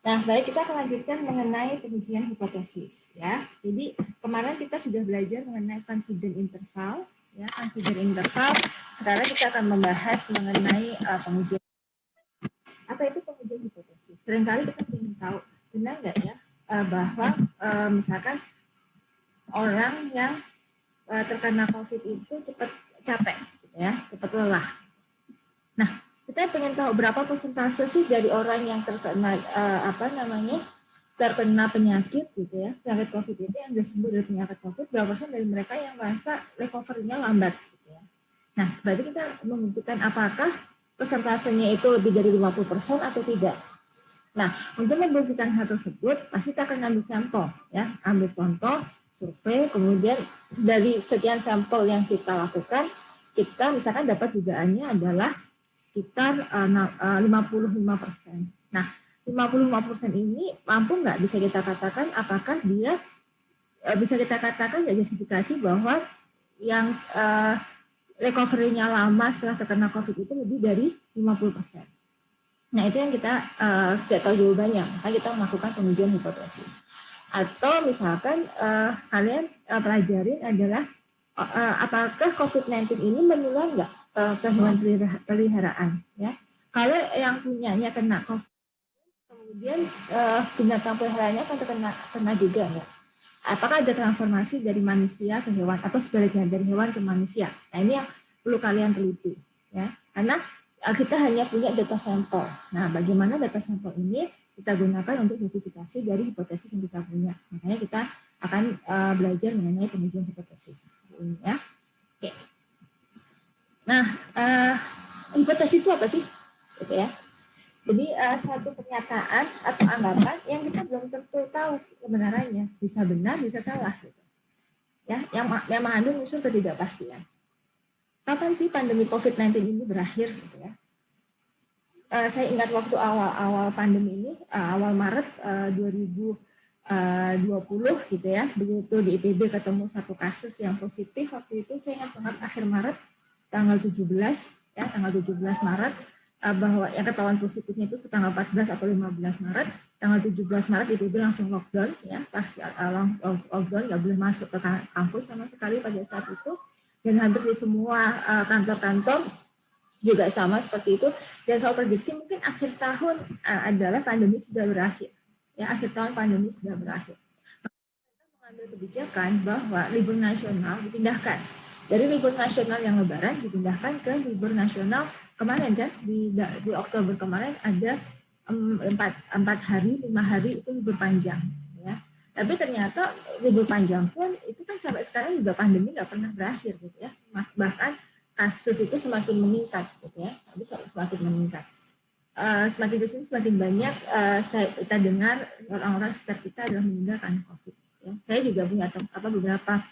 Nah, baik, kita akan lanjutkan mengenai pengujian hipotesis ya. Jadi kemarin kita sudah belajar mengenai confidence interval ya, confidence interval. Sekarang kita akan membahas mengenai pengujian. Apa itu pengujian hipotesis? Seringkali kita ingin tahu, benar nggak ya bahwa misalkan orang yang terkena COVID itu cepat capek, gitu ya, cepat lelah. Nah, kita pengen tahu berapa persentase sih dari orang yang terkena terkena penyakit gitu ya, penyakit COVID itu yang disebut dari penyakit COVID, berapa persen dari mereka yang merasa recovery-nya lambat gitu ya. Nah, berarti kita membuktikan apakah persentasenya itu lebih dari 50% atau tidak. Nah, untuk membuktikan hal tersebut, pasti kita akan ambil sampel ya, ambil contoh, survei, kemudian dari sekian sampel yang kita lakukan, kita misalkan dapat dugaannya adalah sekitar 55%. Nah, 55% ini mampu nggak bisa kita katakan apakah dia bisa kita katakan ya justifikasi bahwa yang recovery-nya lama setelah terkena COVID itu lebih dari 50%. Nah, itu yang kita tidak tahu jawabannya, maka kita melakukan pengujian hipotesis. Atau misalkan kalian pelajarin adalah apakah COVID-19 ini menular nggak ke hewan peliharaan? Ya, kalau yang punyanya kena COVID, kemudian binatang peliharaannya akan kena juga nggak? Apakah ada transformasi dari manusia ke hewan atau sebaliknya dari hewan ke manusia? Nah, ini yang perlu kalian teliti, ya, karena kita hanya punya data sampel. Nah, bagaimana data sampel ini kita gunakan untuk justifikasi dari hipotesis yang kita punya. Makanya kita akan belajar mengenai pengujian hipotesis. Ya. Oke. Nah, hipotesis itu apa sih? Gitu ya. Jadi suatu pernyataan atau anggapan yang kita belum tentu tahu kebenarannya, bisa benar, bisa salah. Gitu. Ya, yang mengandung unsur ketidakpastian. Kapan sih pandemi COVID-19 ini berakhir? Gitu ya. Saya ingat waktu awal pandemi ini, awal Maret 2020 gitu ya, begitu di IPB ketemu satu kasus yang positif, waktu itu saya ingat banget akhir Maret, tanggal 17 ya, tanggal 17 Maret, bahwa yang ketahuan positifnya itu tanggal 14 atau 15 Maret, tanggal 17 Maret IPB langsung lockdown ya, lockdown, nggak boleh masuk ke kampus sama sekali pada saat itu, dan hampir di semua kantor-kantor juga sama seperti itu. Dan soal prediksi mungkin akhir tahun adalah pandemi sudah berakhir. Ya, akhir tahun pandemi sudah berakhir. Kita mengambil kebijakan bahwa libur nasional dipindahkan. Dari libur nasional yang lebaran dipindahkan ke libur nasional kemarin kan di Oktober kemarin ada 4 hari, 5 hari itu libur panjang. Ya. Tapi ternyata libur panjang pun itu kan sampai sekarang juga pandemi nggak pernah berakhir gitu ya. Bahkan kasus itu semakin meningkat, gitu ya, semakin meningkat. Semakin di sini semakin banyak kita dengar orang-orang sekitar kita adalah meninggal karena COVID. Ya. Saya juga punya beberapa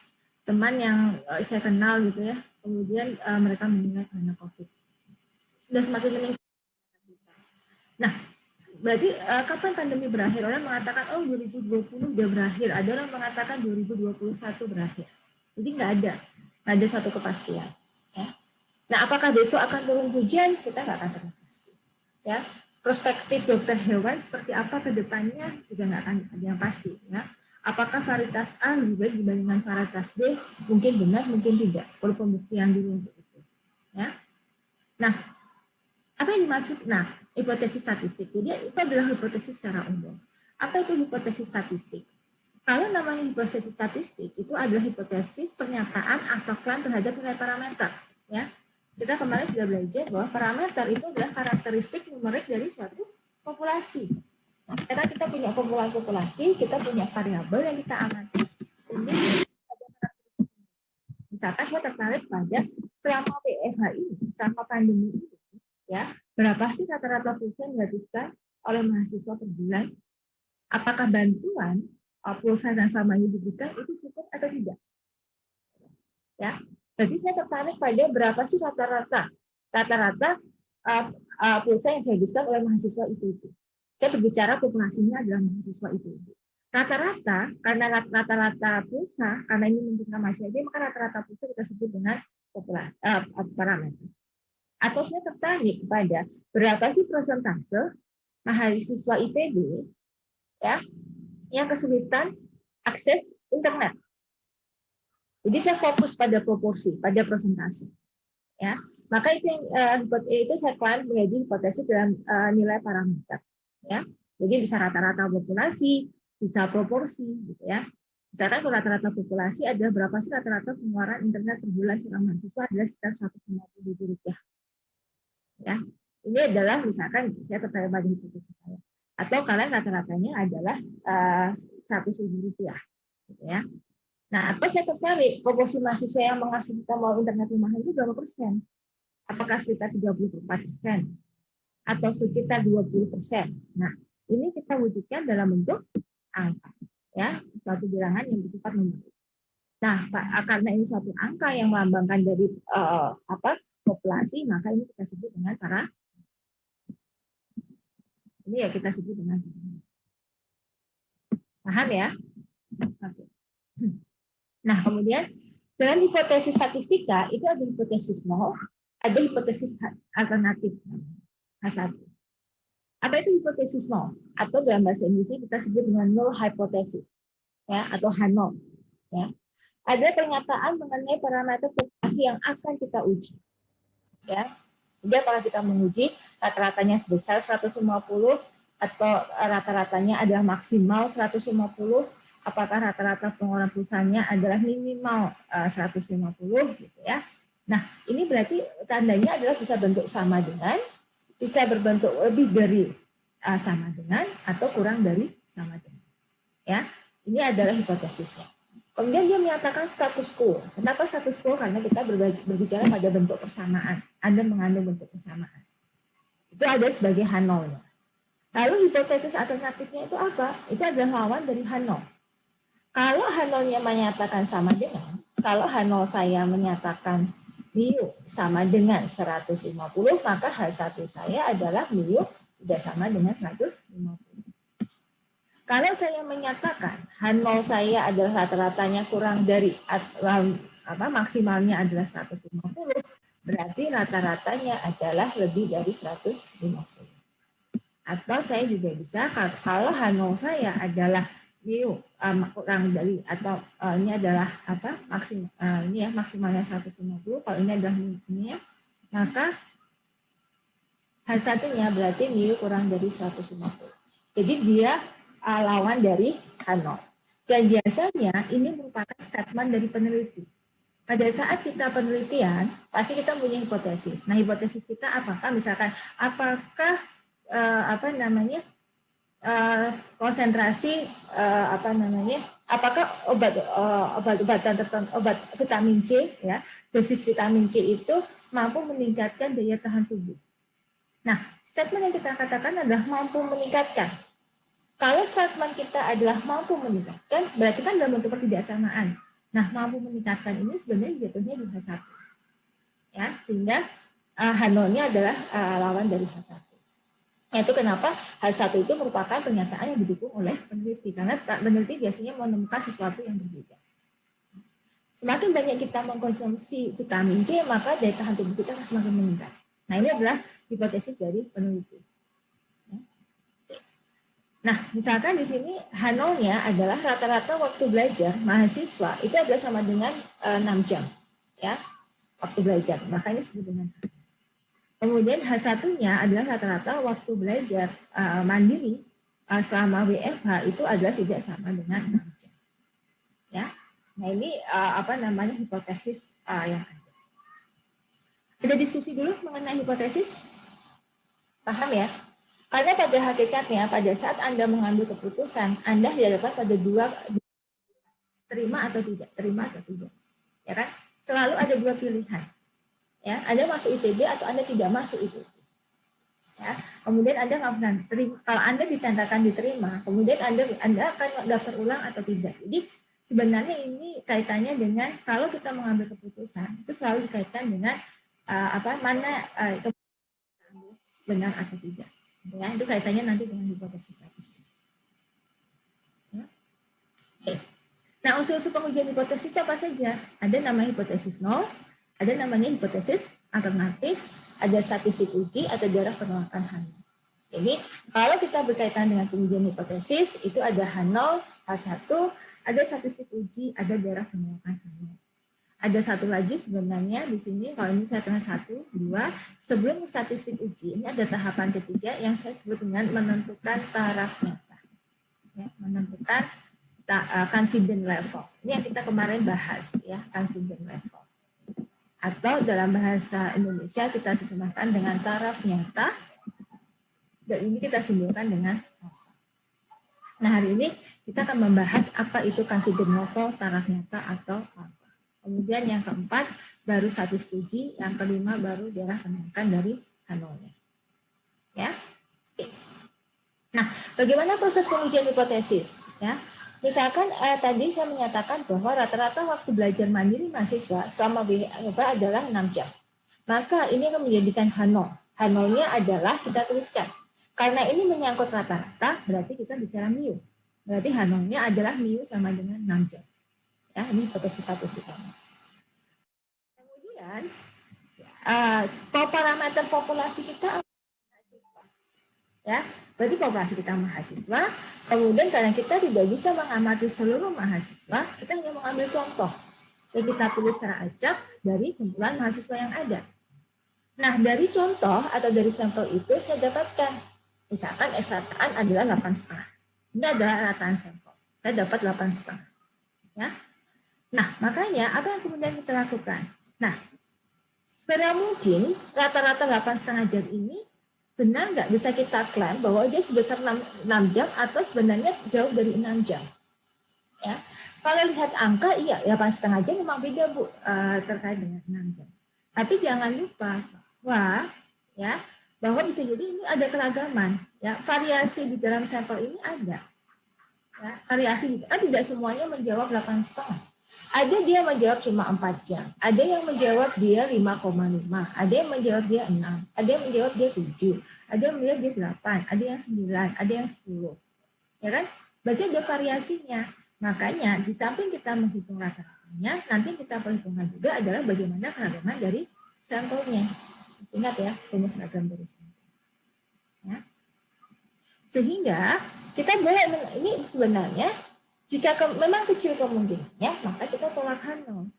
teman yang saya kenal gitu ya, kemudian mereka meninggal karena COVID. Sudah semakin meningkat. Nah, berarti kapan pandemi berakhir? Orang mengatakan, oh 2020 udah berakhir. Ada orang mengatakan 2021 berakhir. Jadi nggak ada satu kepastian. Ya. Nah, apakah besok akan turun hujan? Kita nggak akan pernah pasti. Ya, perspektif dokter hewan seperti apa ke depannya juga nggak akan ada yang pasti. Ya. Apakah varietas A lebih baik dibandingkan varietas B? Mungkin benar, mungkin tidak. Perlu pembuktian dulu untuk itu. Ya. Nah, apa yang dimaksud? Nah, hipotesis statistik. Jadi itu adalah hipotesis secara umum. Apa itu hipotesis statistik? Kalau namanya hipotesis statistik, itu adalah hipotesis pernyataan atau klaim terhadap nilai parameter. Ya, kita kemarin sudah belajar bahwa parameter itu adalah karakteristik numerik dari suatu populasi. Nah, sekarang kita punya kumpulan populasi, kita punya variabel yang kita amati. Misalkan saya tertarik pada selama WFH ini, selama pandemi ini, ya berapa sih rata-rata pulsa yang dihabiskan oleh mahasiswa per bulan? Apakah bantuan pulsa yang selama ini diberikan itu cukup atau tidak? Ya, jadi saya tertarik pada berapa sih rata-rata pulsa yang dihabiskan oleh mahasiswa itu. Saya berbicara populasinya adalah mahasiswa itu. Rata-rata, karena rata-rata pulsa, karena ini menunjukkan mahasiswa ini, maka rata-rata pulsa kita sebut dengan parameter. Atau saya tertarik pada berapa sih persentase mahasiswa IPB ya, yang kesulitan akses internet. Jadi saya fokus pada proporsi, pada persentase, ya. Maka itu yang itu saya klaim menjadi hipotesis dalam nilai parameter, ya. Jadi bisa rata-rata populasi, bisa proporsi, gitu ya. Misalkan kalau rata-rata populasi ada berapa sih rata-rata pengeluaran internet per bulan seorang mahasiswa adalah sekitar 150 ribu rupiah, ya. Ini adalah misalkan saya terkait pada hipotesis saya. Atau kalian rata-ratanya adalah 100 ribu rupiah, gitu ya. Nah, apa saya tertarik proporsi mahasiswa yang mengakses kita mau internet rumahan itu berapa persen? Apakah sekitar 34% atau sekitar 20%? Nah, ini kita wujudkan dalam bentuk angka, ya, suatu bilangan yang bersifat numerik. Nah, karena ini suatu angka yang melambangkan dari populasi, maka ini kita sebut dengan ini ya kita sebut dengan paham ya? Oke. Nah, kemudian dalam hipotesis statistika itu ada hipotesis nol, ada hipotesis alternatif H1. Apa itu hipotesis nol? Atau dalam bahasa Inggrisnya kita sebut dengan null hypothesis, ya, atau H0. Ya. Ada pernyataan mengenai parameter populasi yang akan kita uji. Ya. Jadi apakah kita menguji rata-ratanya sebesar 150 atau rata-ratanya adalah maksimal 150? Apakah rata-rata pengeluaran perusahaannya adalah minimal 150 gitu ya. Nah, ini berarti tandanya adalah bisa bentuk sama dengan, bisa berbentuk lebih dari sama dengan, atau kurang dari sama dengan. Ya, ini adalah hipotesisnya. Kemudian dia menyatakan status quo. Kenapa status quo? Karena kita berbicara pada bentuk persamaan. Anda mengandung bentuk persamaan. Itu ada sebagai H0-nya. Lalu hipotesis alternatifnya itu apa? Itu adalah lawan dari H0. Kalau H0-nya menyatakan sama dengan, kalau H0 saya menyatakan mu sama dengan 150, maka H1 saya adalah mu tidak sama dengan 150. Kalau saya menyatakan H0 saya adalah rata-ratanya kurang dari maksimalnya adalah 150, berarti rata-ratanya adalah lebih dari 150. Atau saya juga bisa kalau H0 saya adalah mu kurang dari atau ini adalah ini ya maksimalnya 150, kalau ini adalah ini ya, maka H1-nya berarti mu kurang dari 150. Jadi dia lawan dari H0. Dan biasanya ini merupakan statement dari peneliti. Pada saat kita penelitian, pasti kita punya hipotesis. Nah, hipotesis kita apakah misalkan apakah konsentrasi apakah obat vitamin C ya, dosis vitamin C itu mampu meningkatkan daya tahan tubuh. Nah, statement yang kita katakan adalah mampu meningkatkan. Kalau statement kita adalah mampu meningkatkan, berarti kan dalam bentuk pertidaksamaan. Nah, mampu meningkatkan ini sebenarnya jatuhnya di H1. Ya, sehingga H0-nya adalah lawan dari H1. Itu kenapa H1 itu merupakan pernyataan yang didukung oleh peneliti, karena peneliti biasanya menemukan sesuatu yang berbeda. Semakin banyak kita mengkonsumsi vitamin C, maka daya tahan tubuh kita akan semakin meningkat. Nah, ini adalah hipotesis dari peneliti. Nah, misalkan di sini H0-nya adalah rata-rata waktu belajar mahasiswa itu adalah sama dengan 6 jam, ya, waktu belajar. Makanya disebut dengan H. Kemudian H1-nya adalah rata-rata waktu belajar mandiri selama WFH itu adalah tidak sama dengan 6 jam. Ya. Nah, ini hipotesis yang ada. Ada diskusi dulu mengenai hipotesis? Paham ya? Karena pada hakikatnya pada saat Anda mengambil keputusan, Anda dihadapkan pada dua, terima atau tidak, ya kan? Selalu ada dua pilihan. Ya, Anda masuk IPB atau Anda tidak masuk IPB. Ya, kemudian Anda nggak terima. Kalau Anda ditantangkan diterima, kemudian Anda akan daftar ulang atau tidak. Jadi sebenarnya ini kaitannya dengan kalau kita mengambil keputusan itu selalu dikaitkan dengan benar atau tidak. Ya, itu kaitannya nanti dengan hipotesis statistik. Ya. Oke. Nah, unsur-unsur pengujian hipotesis apa saja? Ada namanya hipotesis nol, ada namanya hipotesis alternatif, ada statistik uji, atau daerah penolakan hanya. Jadi kalau kita berkaitan dengan pengujian hipotesis, itu ada H0, H1, ada statistik uji, ada daerah penolakan H0. Ada satu lagi sebenarnya di sini, kalau ini saya tengah 1, 2, sebelum statistik uji, ini ada tahapan ketiga yang saya sebut dengan menentukan taraf nyata. Ya, menentukan confidence level. Ini yang kita kemarin bahas, ya, confidence level. Atau dalam bahasa Indonesia kita terjemahkan dengan taraf nyata, dan ini kita simpulkan dengan alfa. Nah, hari ini kita akan membahas apa itu confidence level, taraf nyata, atau alfa. Kemudian yang keempat, baru status uji. Yang kelima, baru daerah penolakan dari H0-nya. Ya. Nah, bagaimana proses pengujian hipotesis? Ya. Misalkan tadi saya menyatakan bahwa rata-rata waktu belajar mandiri mahasiswa selama WFH adalah 6 jam. Maka ini akan menjadikan H0. H0-nya adalah kita tuliskan. Karena ini menyangkut rata-rata, berarti kita bicara mu. Berarti H0-nya adalah mu sama dengan 6 jam. Ya, ini hipotesis statistikanya. Kemudian, parameter populasi kita mahasiswa. Ya, berarti populasi kita mahasiswa. Kemudian karena kita tidak bisa mengamati seluruh mahasiswa, kita hanya mengambil contoh. Yang kita tulis secara acak dari kumpulan mahasiswa yang ada. Nah, dari contoh atau dari sampel itu saya dapatkan. Misalkan S-rataan adalah 8,5. Ini adalah rataan sampel. Saya dapat 8,5. Ya. Nah, makanya apa yang kemudian kita lakukan? Nah, sebenarnya mungkin rata-rata 8,5 jam ini benar nggak bisa kita klaim bahwa dia sebesar 6 jam atau sebenarnya jauh dari 6 jam. Ya. Kalau lihat angka, iya 8,5 jam memang beda, Bu, terkait dengan 6 jam. Tapi jangan lupa bahwa ya, bahwa bisa jadi ini ada keragaman, ya, variasi di dalam sampel ini ada, ya, variasi tidak semuanya menjawab 8,5. Ada dia menjawab cuma 4 jam, ada yang menjawab dia 5,5, ada yang menjawab dia 6, ada yang menjawab dia 7, ada yang menjawab dia 8, ada yang 9, ada yang 10, ya kan? Berarti ada variasinya. Makanya di samping kita menghitung rata-ratanya, nanti kita perhitungkan juga adalah bagaimana keragaman dari sampelnya. Ingat ya, rumus seragam dari sampel. Ya. Sehingga kita boleh, ini sebenarnya jika memang kecil kemungkinannya, maka kita tolak H0.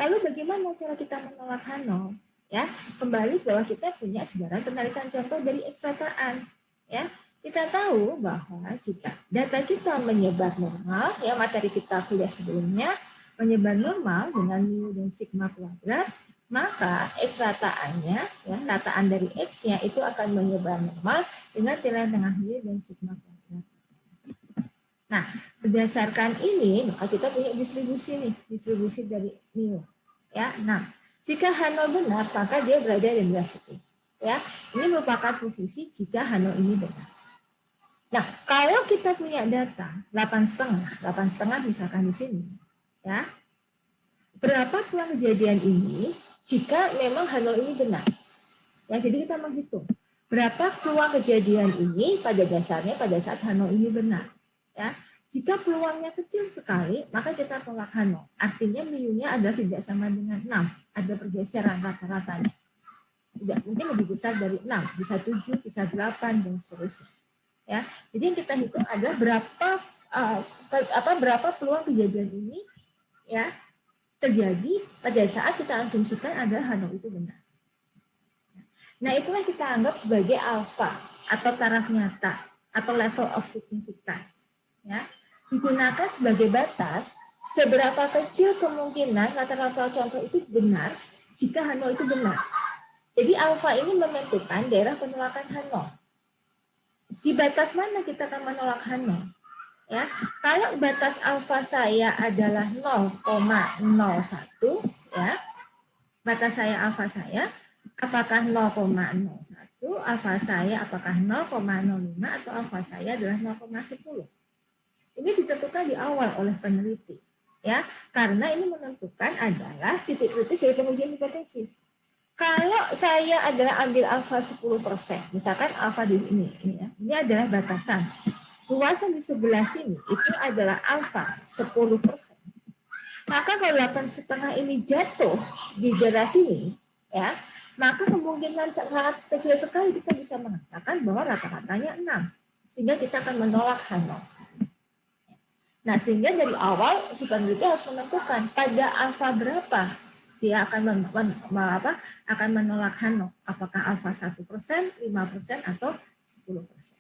Lalu bagaimana cara kita menolak H0? Ya, kembali bahwa kita punya sebaran penarikan contoh dari X-rataan. Ya, kita tahu bahwa jika data kita menyebar normal, ya materi kita kuliah sebelumnya menyebar normal dengan mu dan sigma kuadrat, maka X-rataannya, ya, rataan dari X-nya itu akan menyebar normal dengan nilai tengah mu dan sigma kuadrat. Nah, berdasarkan ini, maka kita punya distribusi nih, distribusi dari mu. Ya, nah, jika H0 benar, maka dia berada di density. Ya, ini merupakan posisi jika H0 ini benar. Nah, kalau kita punya data 8,5 misalkan di sini, ya, berapa peluang kejadian ini jika memang H0 ini benar? Ya, jadi kita menghitung berapa peluang kejadian ini pada dasarnya pada saat H0 ini benar. Ya, jika peluangnya kecil sekali, maka kita tolak H0. Artinya mu-nya adalah tidak sama dengan 6. Ada pergeseran rata-ratanya. Tidak mungkin lebih besar dari 6, bisa 7, bisa 8 dan seterusnya. Ya, jadi yang kita hitung adalah berapa peluang kejadian ini, ya, terjadi pada saat kita asumsikan adalah H0 itu benar. Nah, itulah kita anggap sebagai alfa atau taraf nyata atau level of significance. Ya, digunakan sebagai batas seberapa kecil kemungkinan rata-rata contoh itu benar jika H0 itu benar. Jadi alfa ini menentukan daerah penolakan H0. Di batas mana kita akan menolak H0? Ya, kalau batas alfa saya adalah 0,01, ya, batas saya alfa saya apakah 0,01, alfa saya apakah 0,05 atau alfa saya adalah 0,10. Ini ditentukan di awal oleh peneliti, ya, karena ini menentukan adalah titik kritis dari pengujian hipotesis. Kalau saya adalah ambil alfa 10%, misalkan alfa di ini ya, ini adalah batasan. Luasan di sebelah sini itu adalah alfa 10%. Maka kalau 8,5 ini jatuh di daerah sini, ya, maka kemungkinan sangat kecil sekali kita bisa mengatakan bahwa rata-ratanya 6, sehingga kita akan menolak H0. Nah, sehingga dari awal si peneliti harus menentukan pada alfa berapa dia akan akan menolak H0, apakah alfa 1%, 5%, atau 10%.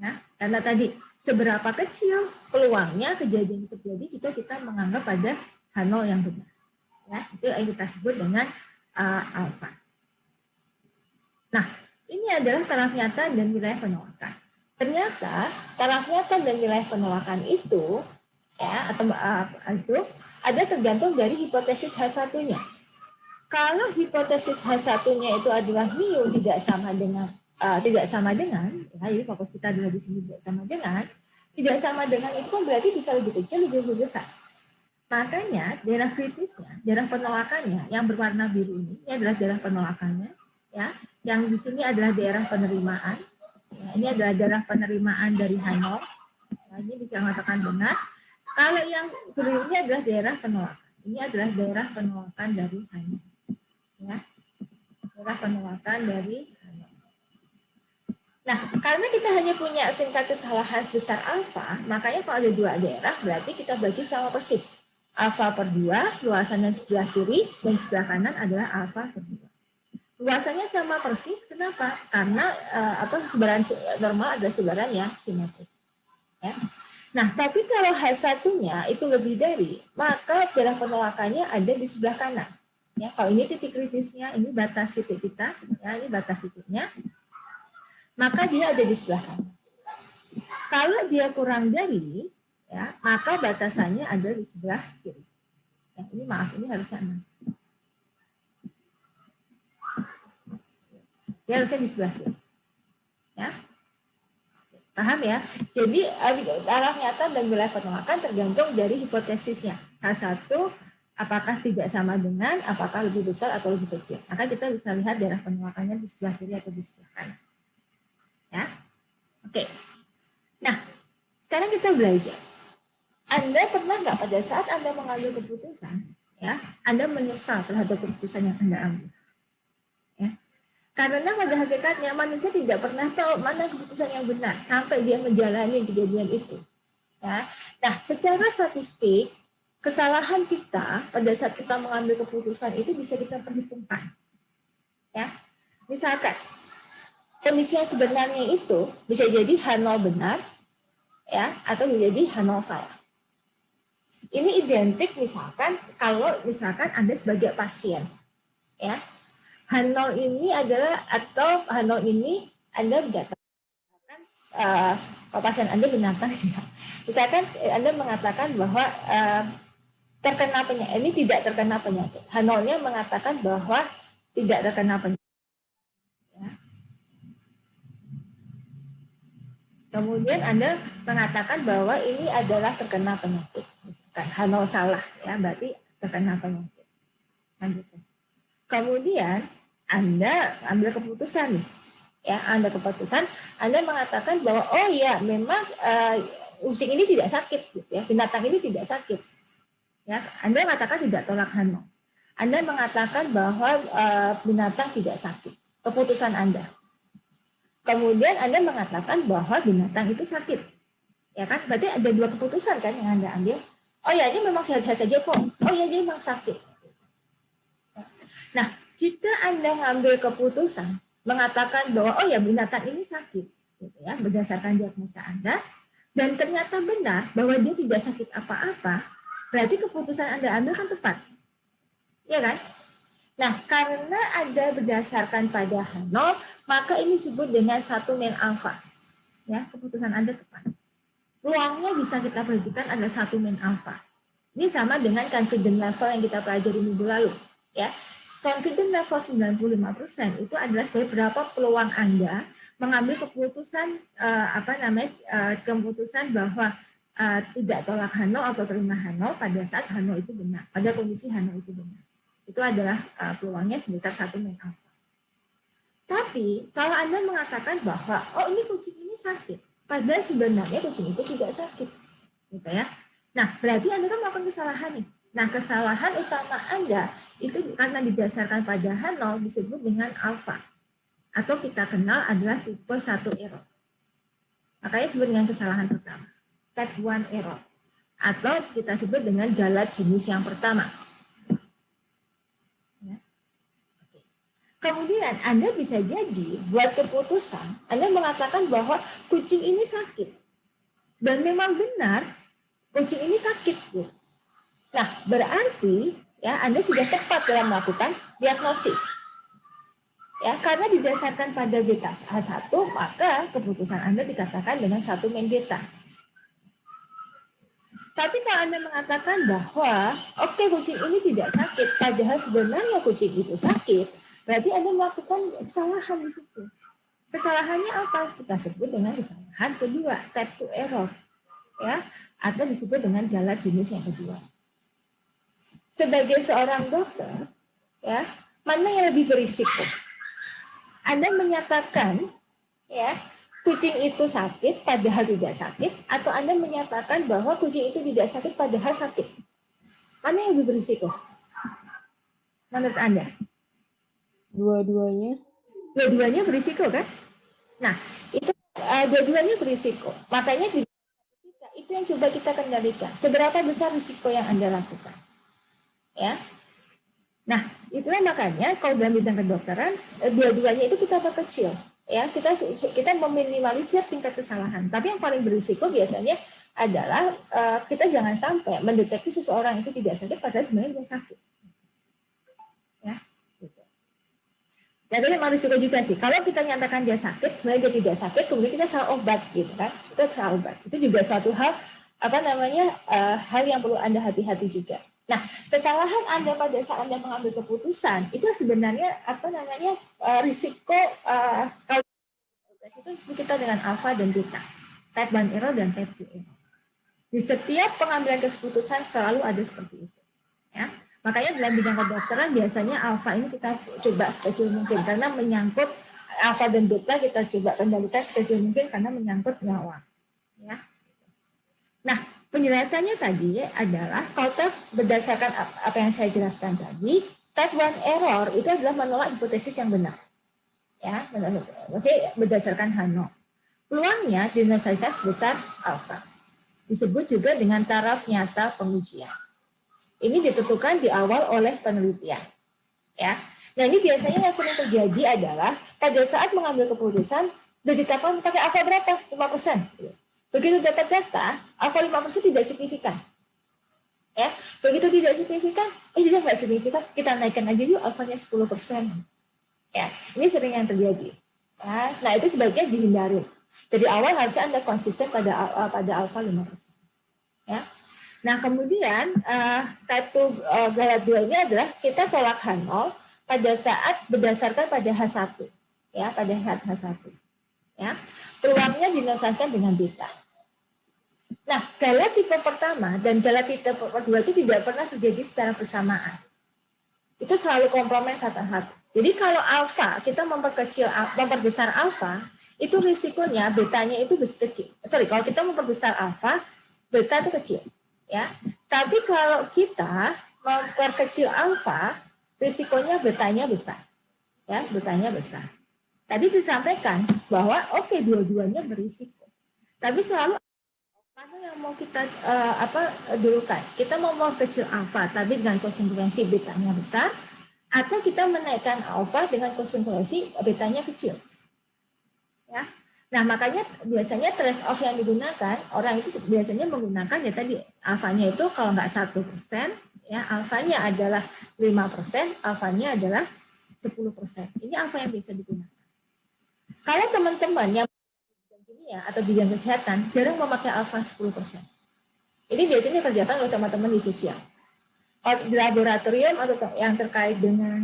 Nah, karena tadi seberapa kecil peluangnya kejadian itu terjadi jika kita menganggap pada H0 yang benar. Ya, itu yang kita sebut dengan alfa. Nah, ini adalah taraf nyata dan wilayah penolakan. Ternyata taraf nyata dan wilayah penolakan itu, ya, atau itu ada tergantung dari hipotesis H1-nya. Kalau hipotesis H1-nya itu adalah mu tidak sama dengan ya, jadi fokus kita adalah di sini tidak sama dengan itu kan berarti bisa lebih kecil, lebih besar. Makanya daerah kritisnya, daerah penolakannya yang berwarna biru ini adalah daerah penolakannya, ya. Yang di sini adalah daerah penerimaan. Ya, ini adalah daerah penerimaan dari H0. Nah, ini bisa mengatakan benar. Kalau yang biru ini adalah daerah penolakan. Ini adalah daerah penolakan dari H0. Ya. Daerah penolakan dari H0. Nah, karena kita hanya punya tingkat kesalahan sebesar alfa, makanya kalau ada 2 daerah berarti kita bagi sama persis. Alfa per 2, luasannya sebelah kiri, dan sebelah kanan adalah alfa per 2. Luasannya sama persis, kenapa? Karena sebaran normal adalah sebaran yang simetris. Ya. Nah, tapi kalau H1-nya itu lebih dari, maka daerah penolakannya ada di sebelah kanan. Ya, kalau ini titik kritisnya, ini batas titik kita, ya, ini batas titiknya, maka dia ada di sebelah kanan. Kalau dia kurang dari, ya, maka batasannya ada di sebelah kiri. Ya, ini maaf, ini harusnya 6. Dia harusnya di sebelah kiri. Ya. Paham ya? Jadi arah nyata dan wilayah penolakan tergantung dari hipotesisnya. H1 apakah tidak sama dengan, apakah lebih besar atau lebih kecil. Maka kita bisa lihat daerah penolakannya di sebelah kiri atau di sebelah kanan. Ya. Oke. Nah, sekarang kita belajar. Anda pernah nggak pada saat Anda mengambil keputusan, ya, Anda menyesal terhadap keputusan yang Anda ambil? Ya. Karena pada hakikatnya manusia tidak pernah tahu mana keputusan yang benar sampai dia menjalani kejadian itu. Ya. Nah, secara statistik, kesalahan kita pada saat kita mengambil keputusan itu bisa kita perhitungkan. Ya. Misalkan, kondisi yang sebenarnya itu bisa jadi H0 benar, ya, atau menjadi H0 salah. Ini identik misalkan kalau misalkan Anda sebagai pasien, ya, H0 ini adalah atau H0 ini Anda mengatakan kalau pasien Anda binatang sih, misalkan Anda mengatakan bahwa terkena penyakit, ini tidak terkena penyakit. H0-nya mengatakan bahwa tidak terkena penyakit. Kemudian Anda mengatakan bahwa ini adalah terkena penyakit. Misalkan H0 salah, ya, berarti terkena penyakit. Kemudian Anda ambil keputusan nih. Ya, Anda mengatakan bahwa oh ya, memang kucing ini tidak sakit, gitu ya. Binatang ini tidak sakit. Ya, Anda mengatakan tidak tolak H0. Anda mengatakan bahwa binatang tidak sakit. Keputusan Anda. Kemudian Anda mengatakan bahwa binatang itu sakit. Ya kan? Berarti ada 2 keputusan kan yang Anda ambil. Oh ya, dia memang sehat-sehat saja kok. Oh ya, dia memang sakit. Nah, jika Anda mengambil keputusan mengatakan bahwa oh ya, binatang ini sakit, gitu ya, berdasarkan diagnosa Anda, dan ternyata benar bahwa dia tidak sakit apa-apa, berarti keputusan Anda ambil kan tepat. Ya kan? Nah, karena ada berdasarkan pada H0, maka ini disebut dengan satu main alfa. Ya, keputusan Anda tepat. Peluangnya bisa kita predikkan ada satu main alfa. Ini sama dengan confidence level yang kita pelajari minggu lalu. Ya, confidence level 95% itu adalah sebagai berapa peluang Anda mengambil keputusan keputusan bahwa tidak tolak H0 atau terima H0 pada saat H0 itu benar, pada kondisi H0 itu benar. Itu adalah peluangnya sebesar 1 main alfa. Tapi kalau Anda mengatakan bahwa oh ini kucing ini sakit, padahal sebenarnya kucing itu tidak sakit, gitu ya. Nah, berarti Anda kan melakukan kesalahan nih. Nah, kesalahan utama Anda itu karena didasarkan pada H0 disebut dengan alfa. Atau kita kenal adalah tipe 1 error. Makanya disebut dengan kesalahan pertama. Type 1 error. Atau kita sebut dengan galat jenis yang pertama. Ya. Kemudian Anda bisa jadi buat keputusan, Anda mengatakan bahwa kucing ini sakit. Dan memang benar, kucing ini sakit. Nah, berarti ya Anda sudah tepat dalam melakukan diagnosis. Ya, karena didasarkan pada beta H1, maka keputusan Anda dikatakan dengan satu main beta. Tapi kalau Anda mengatakan bahwa oke, kucing ini tidak sakit, padahal sebenarnya kucing itu sakit, berarti Anda melakukan kesalahan di situ. Kesalahannya apa? Kita sebut dengan kesalahan kedua, type 2 error. Ya, atau disebut dengan galat jenis yang kedua. Sebagai seorang dokter, ya, mana yang lebih berisiko? Anda menyatakan, ya, kucing itu sakit padahal tidak sakit, atau Anda menyatakan bahwa kucing itu tidak sakit padahal sakit? Mana yang lebih berisiko? Menurut Anda? Dua-duanya. Dua-duanya berisiko, kan? Nah, itu dua-duanya berisiko. Makanya itu yang coba kita kendalikan. Seberapa besar risiko yang Anda lakukan? Ya. Nah, itulah makanya kalau dalam bidang kedokteran dua-duanya itu kita perkecil, ya. Kita meminimalisir tingkat kesalahan. Tapi yang paling berisiko biasanya adalah kita jangan sampai mendeteksi seseorang itu tidak sakit padahal sebenarnya dia sakit. Ya, gitu. Jadi memang risiko juga sih. Kalau kita nyatakan dia sakit, sebenarnya dia tidak sakit, kemudian kita salah obat, gitu kan? Kita salah obat. Itu juga suatu hal hal yang perlu Anda hati-hati juga. Nah, kesalahan Anda pada saat Anda mengambil keputusan itu sebenarnya risiko kalau itu disebut kita dengan alfa dan beta, type 1 error dan type 2 error. Di setiap pengambilan keputusan selalu ada seperti itu. Ya. Makanya dalam bidang kedokteran biasanya alfa ini kita coba sekecil mungkin karena menyangkut alfa dan beta kita coba kendalikan sekecil mungkin karena menyangkut nyawa. Ya. Nah, penjelasannya tadi adalah kalau berdasarkan apa yang saya jelaskan tadi, type 1 error itu adalah menolak hipotesis yang benar. Ya, maksudnya berdasarkan H0. Peluangnya dinominalitas besar alfa. Disebut juga dengan taraf nyata pengujian. Ini ditentukan di awal oleh penelitian. Ya. Nah, ini biasanya yang sering terjadi adalah pada saat mengambil keputusan, ditetapkan pakai alfa berapa? 5%. Begitu dapat data, alfa 5% tidak signifikan. Ya, begitu tidak signifikan, tidak nggak signifikan, kita naikkan aja yuk alfanya 10%. Ya, ini sering yang terjadi. Ya, nah, itu sebaiknya dihindari. Dari awal harusnya Anda konsisten pada alfa 5%. Ya. Nah, kemudian type 2 galat 2 ini adalah kita tolak H0 pada saat berdasarkan pada H1. Ya, pada H1. Ya. Peluangnya dinominasikan dengan beta. Nah, galat tipe pertama dan galat tipe kedua itu tidak pernah terjadi secara bersamaan. Itu selalu komplement satu-satu. Jadi kalau alfa, kita memperbesar alfa, itu risikonya betanya itu kecil. Kalau kita memperbesar alfa, beta itu kecil. Ya. Tapi kalau kita memperkecil alfa, risikonya betanya besar. Ya, betanya besar. Tadi disampaikan bahwa dua-duanya berisiko. Tapi selalu mana yang mau kita dulukan? Kita mau kecil alfa tapi dengan konsekuensi betanya besar, atau kita menaikkan alfa dengan konsekuensi betanya kecil. Ya. Nah, makanya biasanya trade off yang digunakan, orang itu biasanya menggunakan ya tadi alfanya itu kalau nggak 1%, ya alfanya adalah 5%, alfanya adalah 10%. Ini alfa yang bisa digunakan. Kalau teman-teman yang atau bidang kesehatan jarang memakai alfa 10%. Ini biasanya dikerjakan oleh teman-teman di sosial. Di laboratorium atau yang terkait dengan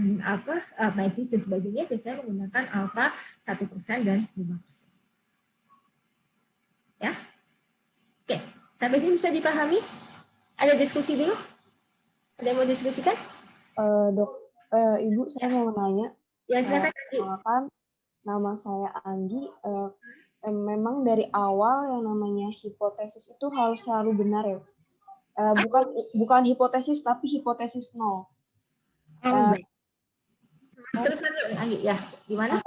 medis dan sebagainya biasanya menggunakan alfa 1% dan 5%. Ya. Oke, sampai ini bisa dipahami? Ada diskusi dulu? Ada yang mau diskusikan? Ibu, saya mau nanya. Ya, silakan. Nama saya Anggi. Memang dari awal yang namanya hipotesis itu harus selalu benar ya? Bukan hipotesis, tapi hipotesis nol. Baik. Terus Anggi, ya, gimana?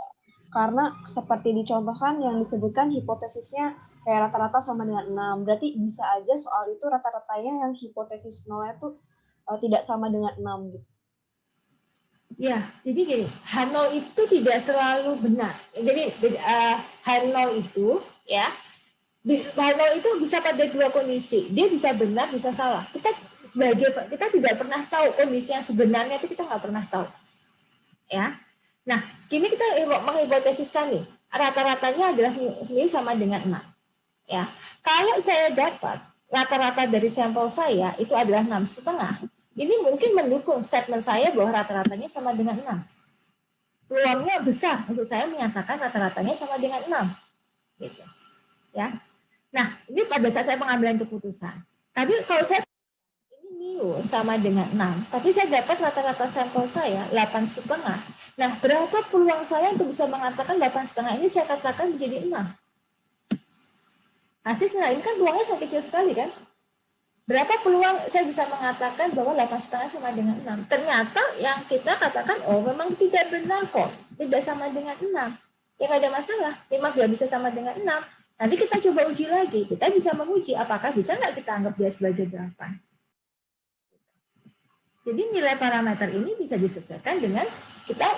Karena seperti dicontohkan yang disebutkan hipotesisnya kayak rata-rata sama dengan 6. Berarti bisa aja soal itu rata-ratanya yang hipotesis nolnya itu tidak sama dengan 6 gitu. Ya, jadi gini, H0 itu tidak selalu benar. Jadi H0 itu ya, H0 itu bisa pada dua kondisi. Dia bisa benar, bisa salah. Kita tidak pernah tahu kondisi yang sebenarnya, itu kita nggak pernah tahu. Ya. Nah, kini kita menghipotesiskan nih, rata-ratanya adalah mu sama dengan 6. Ya. Kalau saya dapat rata-rata dari sampel saya itu adalah 6,5, ini mungkin mendukung statement saya bahwa rata-ratanya sama dengan 6. Peluangnya besar untuk saya menyatakan rata-ratanya sama dengan 6. Gitu. Ya. Nah, ini pada saat saya pengambilan keputusan. Tapi kalau saya ini mu sama dengan 6, tapi saya dapat rata-rata sampel saya 8,5. Nah, berapa peluang saya untuk bisa mengatakan 8,5 ini saya katakan menjadi 6? Pasti setelah ini kan peluangnya sangat kecil sekali kan? Berapa peluang saya bisa mengatakan bahwa 8,5 sama dengan 6? Ternyata yang kita katakan, oh memang tidak benar kok. Tidak sama dengan 6. Ya nggak ada masalah. Memang tidak bisa sama dengan 6. Nanti kita coba uji lagi. Kita bisa menguji apakah bisa nggak kita anggap dia sebagai 8. Jadi nilai parameter ini bisa disesuaikan dengan kita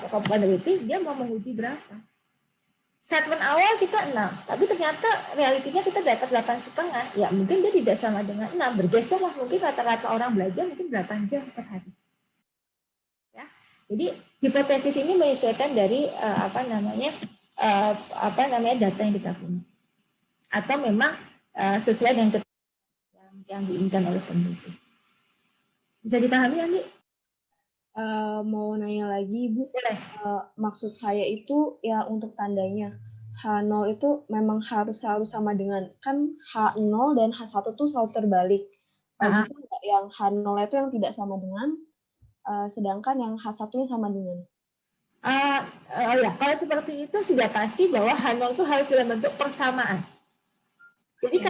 probability dia mau menguji berapa. Statement awal kita 6, tapi ternyata realitinya kita dapat 8,5. Ya mungkin dia tidak sama dengan 6, bergeserlah mungkin rata-rata orang belajar mungkin 8 jam per hari. Ya. Jadi hipotesis ini menyesuaikan dari data yang kita punya. Atau memang sesuai dengan yang diinginkan oleh peneliti. Bisa dipahami, Andi? Mau nanya lagi, Bu. Maksud saya itu ya untuk tandanya. H0 itu memang harus sama dengan, kan H0 dan H1 itu selalu terbalik. Bisa nggak yang H0 itu yang tidak sama dengan, sedangkan yang H1-nya sama dengan? Ya, kalau seperti itu sudah pasti bahwa H0 itu harus dalam bentuk persamaan. Jadi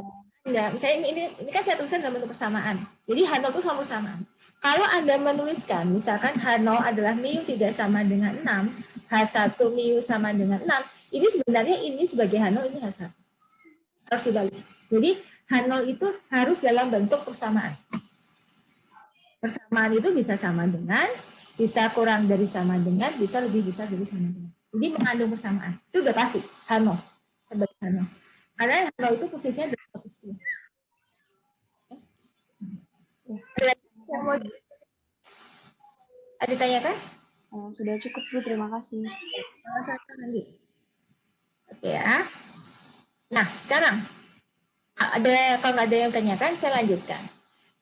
misalnya ini kan saya tuliskan dalam bentuk persamaan. Jadi H0 itu selalu persamaan. Kalau Anda menuliskan, misalkan H0 adalah mu tidak sama dengan 6, H1 mu sama dengan 6, ini sebenarnya ini sebagai H0, ini H1. Harus dibalik. Jadi H0 itu harus dalam bentuk persamaan. Persamaan itu bisa sama dengan, bisa kurang dari sama dengan, bisa lebih besar dari sama dengan. Jadi mengandung persamaan. Itu udah pasti, H0. Sebagai H0. Karena H0 itu posisinya dari 110. Yang mau ditanyakan? Sudah cukup, Bu. Terima kasih. Oke ya. Nah, sekarang kalau nggak ada yang tanyakan, saya lanjutkan.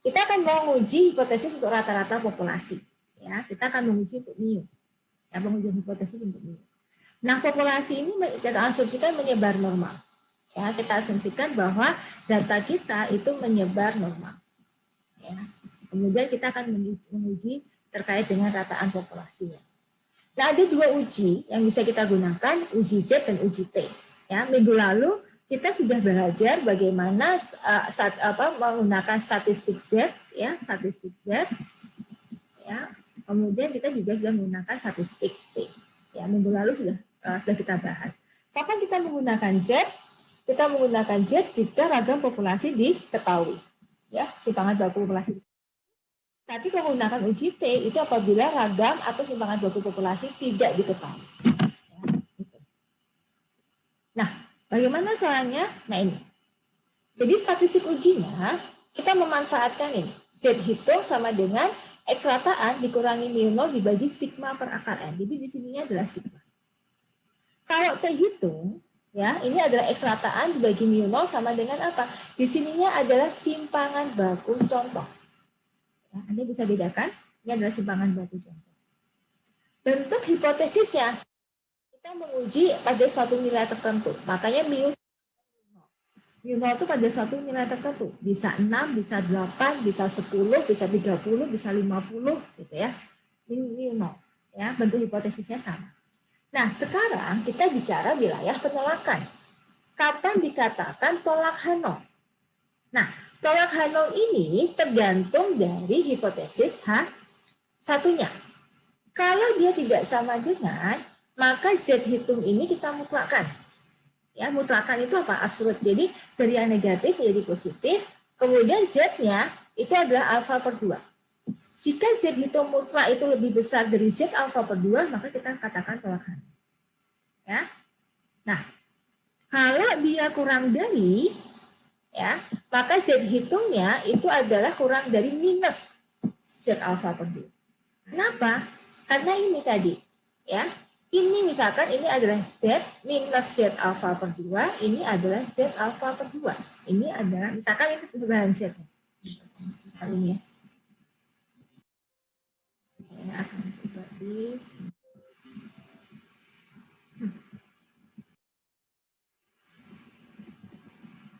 Kita akan mau menguji hipotesis untuk rata-rata populasi. Ya, kita akan menguji untuk mu. Ya, menguji hipotesis untuk mu. Nah, populasi ini kita asumsikan menyebar normal. Ya, kita asumsikan bahwa data kita itu menyebar normal. Ya. Kemudian kita akan menguji terkait dengan rataan populasinya. Nah, ada dua uji yang bisa kita gunakan, uji Z dan uji T. Ya, minggu lalu kita sudah belajar bagaimana menggunakan statistik Z, ya, statistik Z. Ya, kemudian kita juga sudah menggunakan statistik T. Ya, minggu lalu sudah kita bahas. Kapan kita menggunakan Z? Kita menggunakan Z jika ragam populasi diketahui. Ya, simpangan baku populasi. Tapi kalau menggunakan uji T itu apabila ragam atau simpangan baku populasi tidak diketahui. Ya, gitu. Nah, bagaimana caranya? Nah ini. Jadi statistik ujinya kita memanfaatkan ini. Z hitung sama dengan X rataan dikurangi mu0 dibagi sigma per akar N. Jadi di sininya adalah sigma. Kalau T hitung, ya ini adalah X rataan dibagi mu0 sama dengan apa? Di sininya adalah simpangan baku contoh. Ya, Anda bisa bedakan, ini adalah simpangan baku contoh. Bentuk hipotesisnya, kita menguji pada suatu nilai tertentu. Makanya mu0 itu pada suatu nilai tertentu. Bisa 6, bisa 8, bisa 10, bisa 30, bisa 50, gitu ya. Ini mu0. Ya, bentuk hipotesisnya sama. Nah, sekarang kita bicara wilayah penolakan. Kapan dikatakan tolak H0? Nah, tolak H0 ini tergantung dari hipotesis H1-nya. Kalau dia tidak sama dengan, maka Z hitung ini kita mutlakkan. Ya, mutlakkan itu apa? Absolut. Jadi dari yang negatif menjadi positif, kemudian Z-nya itu adalah alfa per 2. Jika Z hitung mutlak itu lebih besar dari Z alfa per 2, maka kita katakan tolak H0. Ya. Nah, kalau dia kurang dari, ya, maka Z hitungnya itu adalah kurang dari minus Z alfa per 2. Kenapa? Karena ini tadi, ya. Ini misalkan ini adalah Z minus Z alfa per 2, ini adalah Z alfa per 2. Ini adalah, misalkan ini perubahan Z-nya. Kali ini ya. Saya akan coba di sini.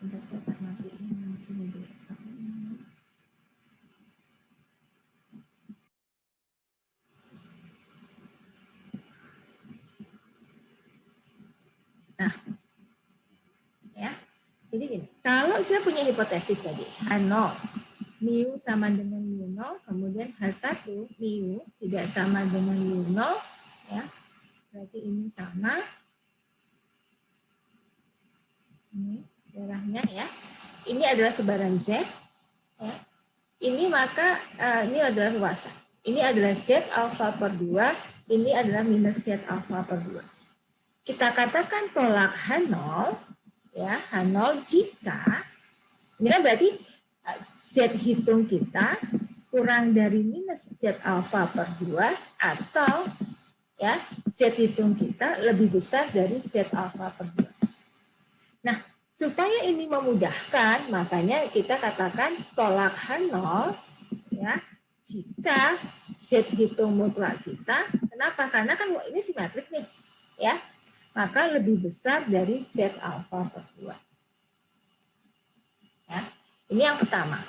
Bentar, saya akan matiin ini dulu. Nah, ya. Jadi gini, kalau saya punya hipotesis tadi, H0, mu sama dengan mu 0, kemudian H1, mu tidak sama dengan mu 0, ya. Berarti ini sama. Ini darahnya ya. Ini adalah sebaran Z, ya. Ini maka ini adalah luasan. Ini adalah Z alfa per 2, ini adalah minus Z alfa per 2. Kita katakan tolak H0, ya, H0 jika, ini kan berarti Z hitung kita kurang dari minus Z alfa per 2 atau, ya, Z hitung kita lebih besar dari Z alfa per 2. Nah, supaya ini memudahkan, makanya kita katakan tolak H0, ya, jika Z hitung mutlak kita, kenapa? Karena kan ini simetrik nih, ya, maka lebih besar dari Z alfa per 2. Ya, ini yang pertama.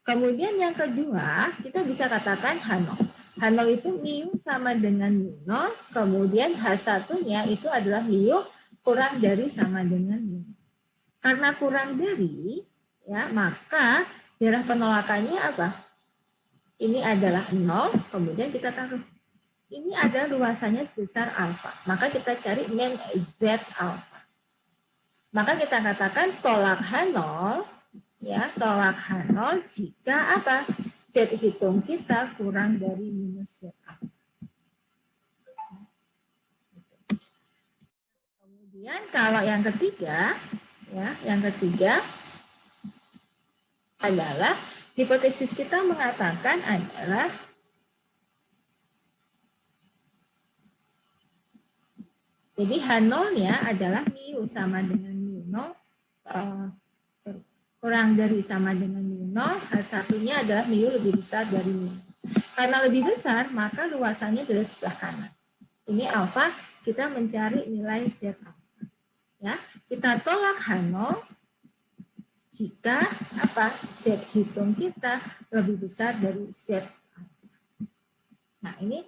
Kemudian yang kedua, kita bisa katakan H0. H0 itu mu sama dengan mu 0, kemudian H1-nya itu adalah mu kurang dari sama dengan mu. Karena kurang dari, ya, maka daerah penolakannya apa? Ini adalah 0, kemudian kita taruh. Ini adalah luasannya sebesar alfa. Maka kita cari min Z alfa. Maka kita katakan tolak H0, ya, tolak H0 jika apa? Z hitung kita kurang dari minus Z alfa. Kemudian kalau yang ketiga, ya, yang ketiga adalah hipotesis kita mengatakan adalah jadi H0-nya adalah mu sama dengan mu 0, kurang dari sama dengan mu 0, H1-nya adalah mu lebih besar dari mu. Karena lebih besar, maka luasannya dari sebelah kanan. Ini alfa, kita mencari nilai Z alfa. Ya, kita tolak H0 jika apa? Z hitung kita lebih besar dari Z alfa. Nah, ini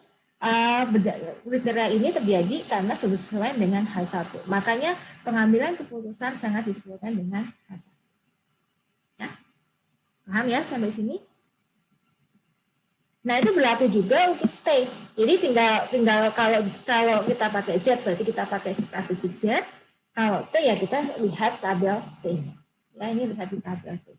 kriteria ini terjadi karena sesuai dengan H1. Makanya pengambilan keputusan sangat disesuaikan dengan H1. Ya. Paham ya sampai sini? Nah, itu berlaku juga untuk stay. Jadi tinggal kalau kita pakai Z berarti kita pakai statistik Z. Kalau T ya kita lihat tabel T-nya. Ya, ini lihat di tabel T.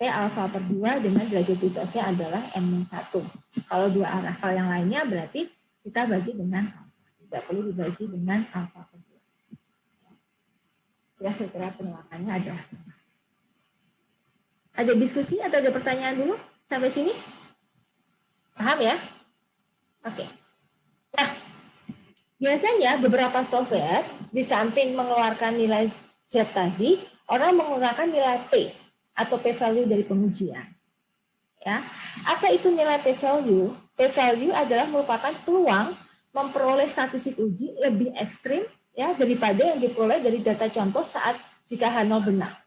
T alfa per 2 dengan derajat bebasnya adalah M-1. Kalau dua arah, kalau yang lainnya berarti kita bagi dengan alfa. Tidak perlu dibagi dengan alfa per 2. Ya, kira-kira penolakannya adalah sama. Ada diskusi atau ada pertanyaan dulu sampai sini? Paham ya? Oke. Nah, biasanya beberapa software di samping mengeluarkan nilai Z tadi, orang menggunakan nilai P atau p-value dari pengujian. Ya, apa itu nilai p-value? P-value adalah merupakan peluang memperoleh statistik uji lebih ekstrim ya daripada yang diperoleh dari data contoh saat jika H0 benar.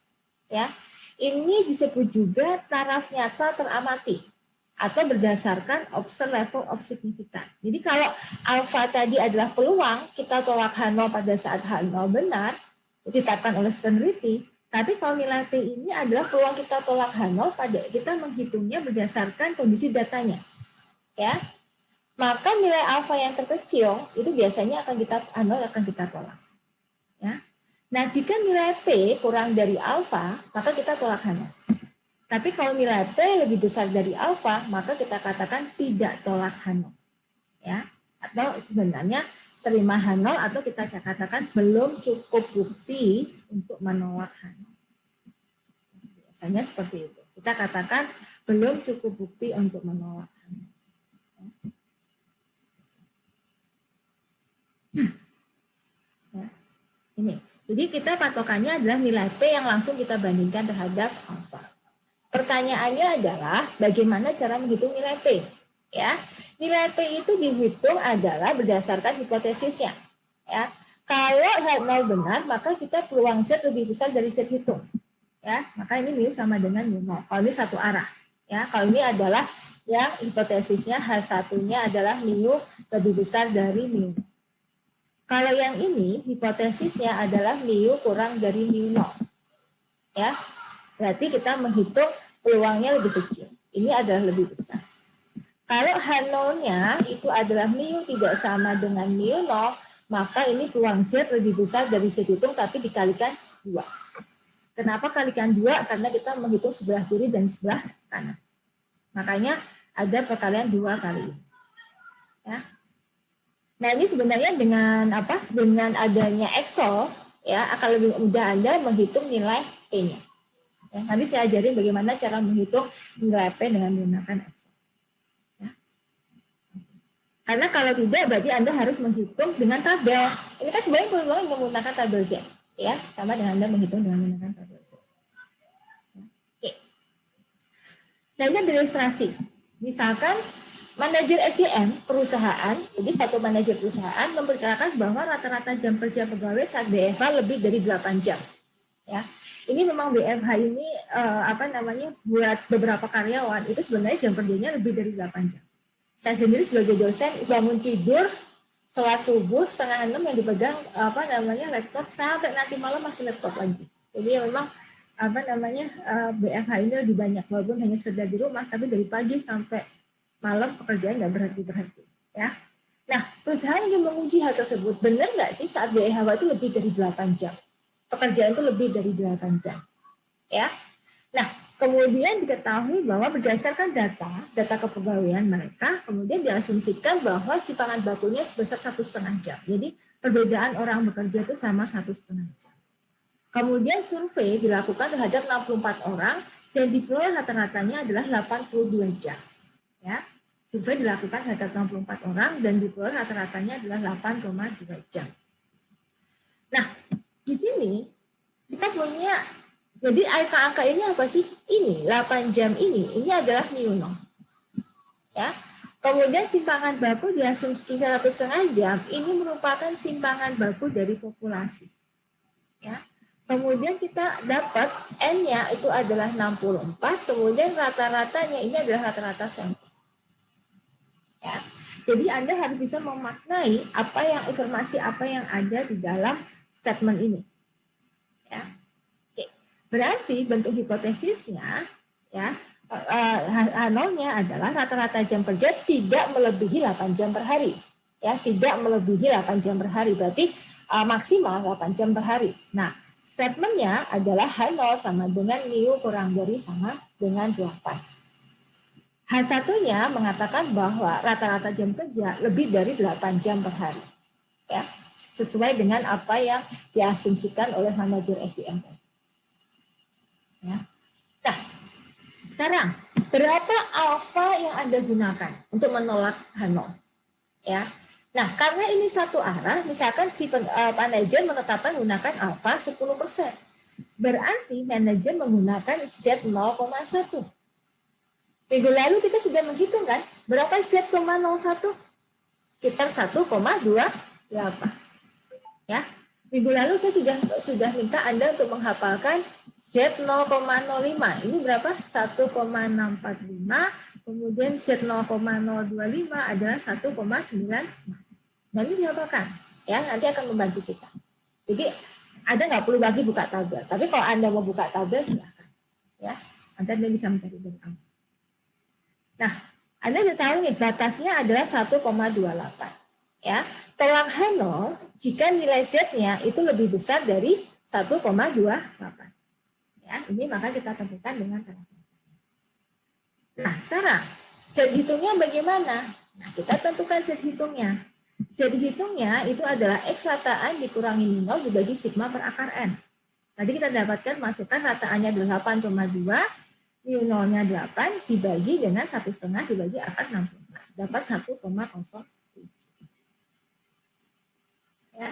Ya, ini disebut juga taraf nyata teramati atau berdasarkan observed level of significance. Jadi kalau alfa tadi adalah peluang kita tolak H0 pada saat H0 benar ditetapkan oleh peneliti. Tapi kalau nilai P ini adalah peluang kita tolak H0 pada kita menghitungnya berdasarkan kondisi datanya. Ya. Maka nilai alfa yang terkecil itu biasanya akan kita H0 akan kita tolak. Ya. Nah, jika nilai P kurang dari alfa, maka kita tolak H0. Tapi kalau nilai P lebih besar dari alfa, maka kita katakan tidak tolak H0. Ya. Atau sebenarnya terima H0 atau kita katakan belum cukup bukti untuk menolak H0. Biasanya seperti itu. Kita katakan belum cukup bukti untuk menolak H0. Ya. Ini. Jadi kita patokannya adalah nilai P yang langsung kita bandingkan terhadap alfa. Pertanyaannya adalah bagaimana cara menghitung nilai P? Ya, nilai P itu dihitung adalah berdasarkan hipotesisnya. Ya, kalau H0 benar, maka kita peluang Z lebih besar dari Z hitung. Ya, maka ini mu sama dengan mu0. Kalau ini satu arah. Ya, kalau ini adalah yang hipotesisnya H1-nya adalah mu lebih besar dari mu0. Kalau yang ini hipotesisnya adalah mu kurang dari mu0. Ya, berarti kita menghitung peluangnya lebih kecil. Ini adalah lebih besar. Kalau H0-nya itu adalah mu tidak sama dengan mu0, maka ini peluang Z lebih besar dari Z hitung tapi dikalikan 2. Kenapa kalikan 2? Karena kita menghitung sebelah kiri dan sebelah kanan. Makanya ada perkalian 2 kali. Ya. Nah, ini sebenarnya dengan apa? Dengan adanya Excel ya akan lebih mudah Anda menghitung nilai P-nya. Ya, nanti saya ajarin bagaimana cara menghitung nilai P dengan menggunakan Excel. Karena kalau tidak, berarti Anda harus menghitung dengan tabel. Ini kan sebenarnya peluang menggunakan tabel Z. Ya, sama dengan Anda menghitung dengan menggunakan tabel Z. Oke. Nah, ini ada ilustrasi. Misalkan, manajer SDM perusahaan, jadi satu manajer perusahaan memperkirakan bahwa rata-rata jam kerja pegawai saat WFH lebih dari 8 jam. Ya, ini memang WFH ini buat beberapa karyawan itu sebenarnya jam kerjanya lebih dari 8 jam. Saya sendiri sebagai dosen bangun tidur, sholat subuh 5:30 yang dipegang laptop sampai nanti malam masih laptop lagi. Jadi memang WFH ini lebih banyak walaupun hanya sekedar di rumah, tapi dari pagi sampai malam pekerjaan nggak berhenti. Ya. Nah, perusahaan ingin menguji hal tersebut. Benar nggak sih saat WFH itu lebih dari 8 jam? Pekerjaan itu lebih dari 8 jam. Ya. Nah, kemudian diketahui bahwa berdasarkan data kepegawaian mereka, kemudian diasumsikan bahwa simpangan bakunya sebesar 1,5 jam. Jadi perbedaan orang bekerja itu sama 1,5 jam. Kemudian survei dilakukan terhadap 64 orang dan diperoleh rata-ratanya adalah 82 jam. Ya, survei dilakukan terhadap 64 orang dan diperoleh rata-ratanya adalah 8,2 jam. Nah, di sini kita punya. Jadi angka-angka ini apa sih? Ini 8 jam ini adalah mu0. Ya. Kemudian simpangan baku diasumsikan 1,5 jam, ini merupakan simpangan baku dari populasi. Ya. Kemudian kita dapat N-nya itu adalah 64, kemudian rata-ratanya ini adalah rata-rata sampel. Ya. Jadi Anda harus bisa memaknai informasi apa yang ada di dalam statement ini. Ya. Berarti bentuk hipotesisnya ya H0-nya adalah rata-rata jam kerja tidak melebihi 8 jam per hari. Ya, tidak melebihi 8 jam per hari. Berarti maksimal 8 jam per hari. Nah, statementnya adalah H0 sama dengan mu kurang dari sama dengan 8. H1-nya mengatakan bahwa rata-rata jam kerja lebih dari 8 jam per hari. Ya, sesuai dengan apa yang diasumsikan oleh manajer SDM. Ya. Nah, sekarang berapa alfa yang Anda gunakan untuk menolak H0? Ya. Nah, karena ini satu arah, misalkan si manajer menetapkan menggunakan alfa 10%. Berarti manajer menggunakan Z 0,1. Minggu lalu kita sudah menghitung kan, berapa Z 0,01? Sekitar 1,28. Ya. Minggu lalu saya sudah minta Anda untuk menghafalkan Z 0,05. Ini berapa? 1,645. Kemudian Z 0,025 adalah 1,9. Nah, ini dihafalkan. Ya, nanti akan membantu kita. Jadi Anda nggak perlu lagi buka tabel. Tapi kalau Anda mau buka tabel, silahkan. Ya, Anda bisa mencari dari awal. Nah, Anda sudah tahu nih, batasnya adalah 1,28. Ya, tolak H0 jika nilai Z-nya itu lebih besar dari 1,28. Ya, ini maka kita tentukan dengan tolak. Nah, sekarang Z hitungnya bagaimana? Nah, kita tentukan Z hitungnya. Z hitungnya itu adalah X rataan dikurangi min 0 dibagi sigma per akar N. Tadi kita dapatkan masukkan rataannya 8,2, mu 0-nya 8 dibagi dengan 1,5 dibagi akar 64. Dapat 1,07. Ya.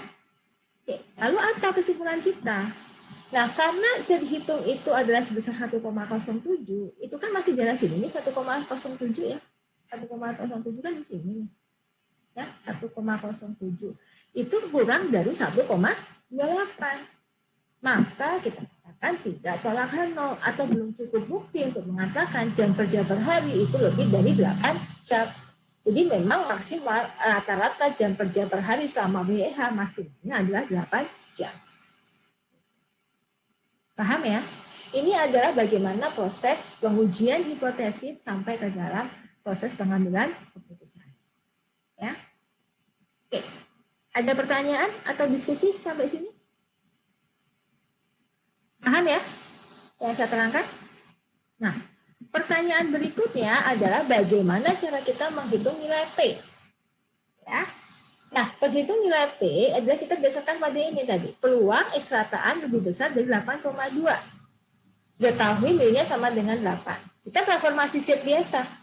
Oke. Lalu apa kesimpulan kita? Nah, karena Z hitung itu adalah sebesar 1,07, itu kan masih di sini. Ini 1,07 ya. 1,07 kan di sini. Ya, 1,07. Itu kurang dari 1,28. Maka kita katakan tidak tolak H0 atau belum cukup bukti untuk mengatakan jam kerja per hari itu lebih dari 8 jam. Jadi memang maksimal rata-rata jam kerja per hari selama WFH maksimalnya adalah 8 jam. Paham ya? Ini adalah bagaimana proses pengujian hipotesis sampai ke dalam proses pengambilan keputusan. Ya. Oke. Ada pertanyaan atau diskusi sampai sini? Paham ya? Yang saya terangkan? Nah, pertanyaan berikutnya adalah bagaimana cara kita menghitung nilai P. Ya. Nah, penghitung nilai P adalah kita berdasarkan pada ini tadi. Peluang X rataan lebih besar dari 8,2. Ketahui mu-nya sama dengan 8. Kita transformasi Z biasa.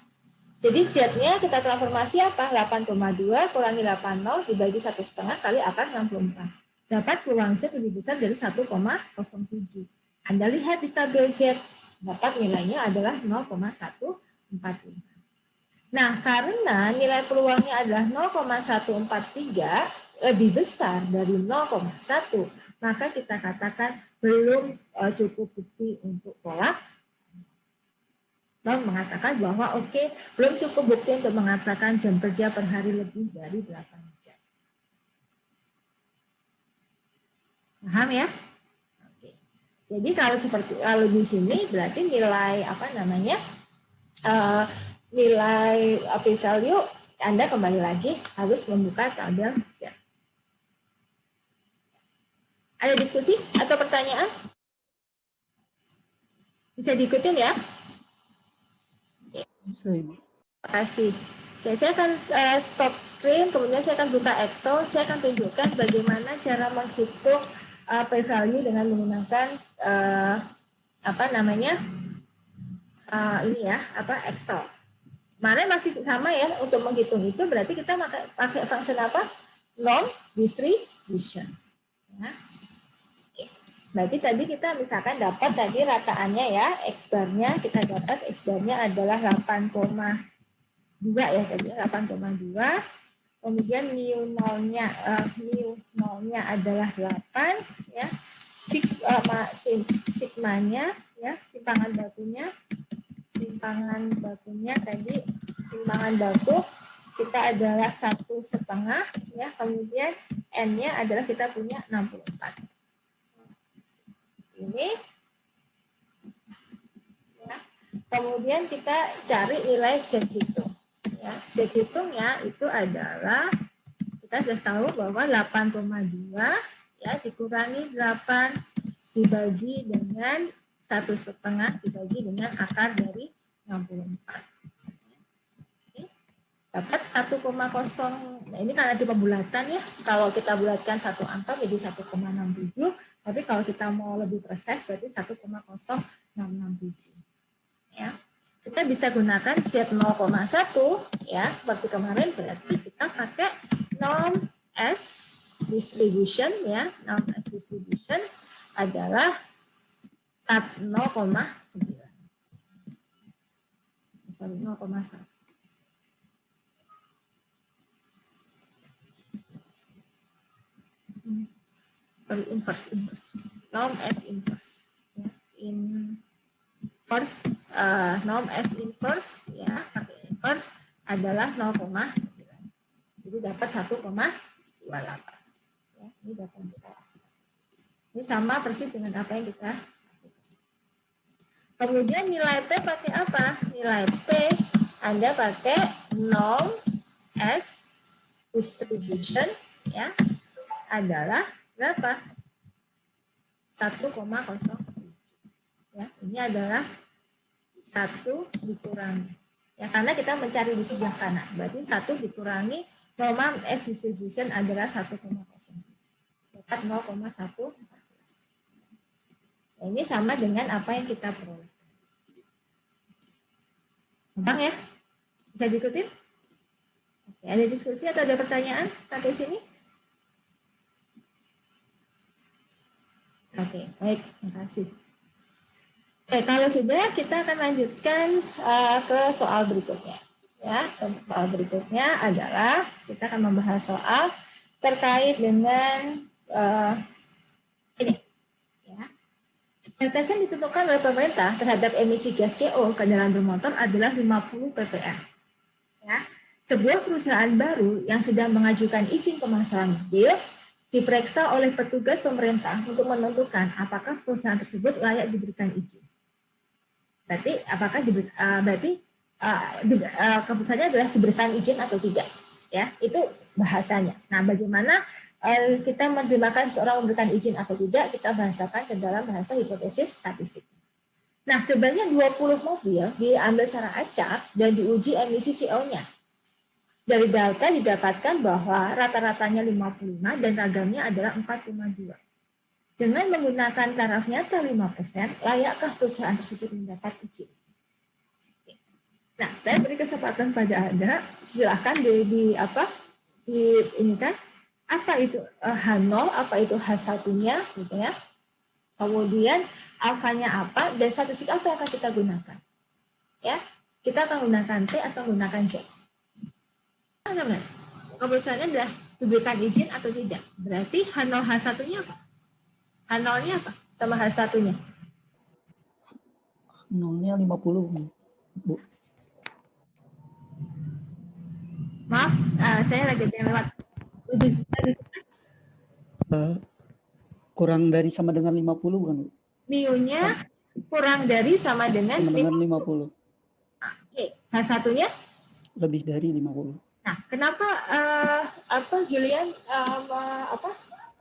Jadi Z-nya kita transformasi apa? 8,2 kurangi 80 dibagi 1,5 kali akar 64. Dapat peluang Z lebih besar dari 1,07. Anda lihat di tabel Z, dapat nilainya adalah 0,145. Nah, karena nilai peluangnya adalah 0,143 lebih besar dari 0,1, maka kita katakan belum cukup bukti untuk tolak. Dan mengatakan bahwa oke, belum cukup bukti untuk mengatakan jam kerja per hari lebih dari 8 jam. Paham ya? Oke. Jadi kalau di sini berarti nilai apa namanya? Nilai p-value Anda kembali lagi harus membuka tabel Z. Ada diskusi atau pertanyaan? Bisa diikutin ya? Bisa, Ibu. Terima kasih. Oke, saya akan stop screen, kemudian saya akan buka Excel. Saya akan tunjukkan bagaimana cara menghitung p-value dengan menggunakan apa namanya ini ya, Excel. Kemarin masih sama ya, untuk menghitung itu berarti kita pakai function apa? Norm distribution. Ya. Oke. Berarti tadi kita misalkan dapat tadi rataannya ya, X bar-nya kita dapat X bar-nya adalah 8,2 ya tadi, 8,2. Kemudian mu 0-nya adalah 8 ya. Sigma-nya ya, simpangan bakunya tadi, simpangan baku kita adalah 1,5 ya, kemudian N-nya adalah kita punya 64. Ini ya. Kemudian kita cari nilai Z hitung ya. Z hitungnya itu adalah kita sudah tahu bahwa 8,2 ya dikurangi 8 dibagi dengan 1,5 dibagi dengan akar dari 64. Dapat 1,0. Nah, ini karena tipe bulatan ya. Kalau kita bulatkan satu angka menjadi 1,67, tapi kalau kita mau lebih presis berarti 1,0667. Ya. Kita bisa gunakan Z 0,1 ya, seperti kemarin berarti kita pakai norm S distribution ya. Norm S distribution adalah 0,9. Sorry, 0,1. Sorry, inverse. Norm S inverse. Ya. Norm S inverse ya, pakai inverse adalah 0,9. Jadi dapat 1,28. Ya, ini dapat kita. Ini sama persis dengan apa yang kita. Kemudian nilai P pakai apa? Nilai P Anda pakai norm S distribution ya adalah berapa? 1,0. Ya, ini adalah 1 dikurangi. Ya, karena kita mencari di sebelah kanan. Berarti 1 dikurangi normal S distribution adalah 1,0. Dapat 0,1. Nah, ini sama dengan apa yang kita peroleh. Gampang ya? Bisa diikutin? Oke, ada diskusi atau ada pertanyaan sampai sini? Oke, baik. Terima kasih. Oke, kalau sudah, kita akan lanjutkan ke soal berikutnya. Ya, soal berikutnya adalah kita akan membahas soal terkait dengan ini. Ya. Batasan ditentukan oleh pemerintah terhadap emisi gas CO kendaraan bermotor adalah 50 ppm. Ya. Sebuah perusahaan baru yang sedang mengajukan izin pemasaran mobil diperiksa oleh petugas pemerintah untuk menentukan apakah perusahaan tersebut layak diberikan izin. Berarti apakah keputusannya adalah diberikan izin atau tidak, ya itu bahasanya. Nah, bagaimana kita menerjemahkan seseorang memberikan izin atau tidak, kita bahasakan ke dalam bahasa hipotesis statistik. Nah, sebanyak 20 mobil diambil secara acak dan diuji emisi CO-nya. Dari data didapatkan bahwa rata-ratanya 55 dan ragamnya adalah 4,2. Dengan menggunakan taraf nyata 5%, layakkah perusahaan tersebut mendapat izin? Nah, saya beri kesempatan pada Anda, silakan ini kan, apa itu H0, apa itu H1-nya, gitu ya. Kemudian alfanya apa dan statistik apa yang akan kita gunakan? Ya, kita akan gunakan T atau gunakan Z. Teman-teman, perusahaannya adalah diberikan izin atau tidak. Berarti H0 H1-nya apa? H0-nya apa? Sama H1-nya? 0-nya 50, Bu. Maaf, saya lagi ada yang lewat. Kurang dari sama dengan 50, bukan, Bu? Mu-nya kurang dari sama dengan 50. Oke, H1-nya? Lebih dari 50. Nah, kenapa Julian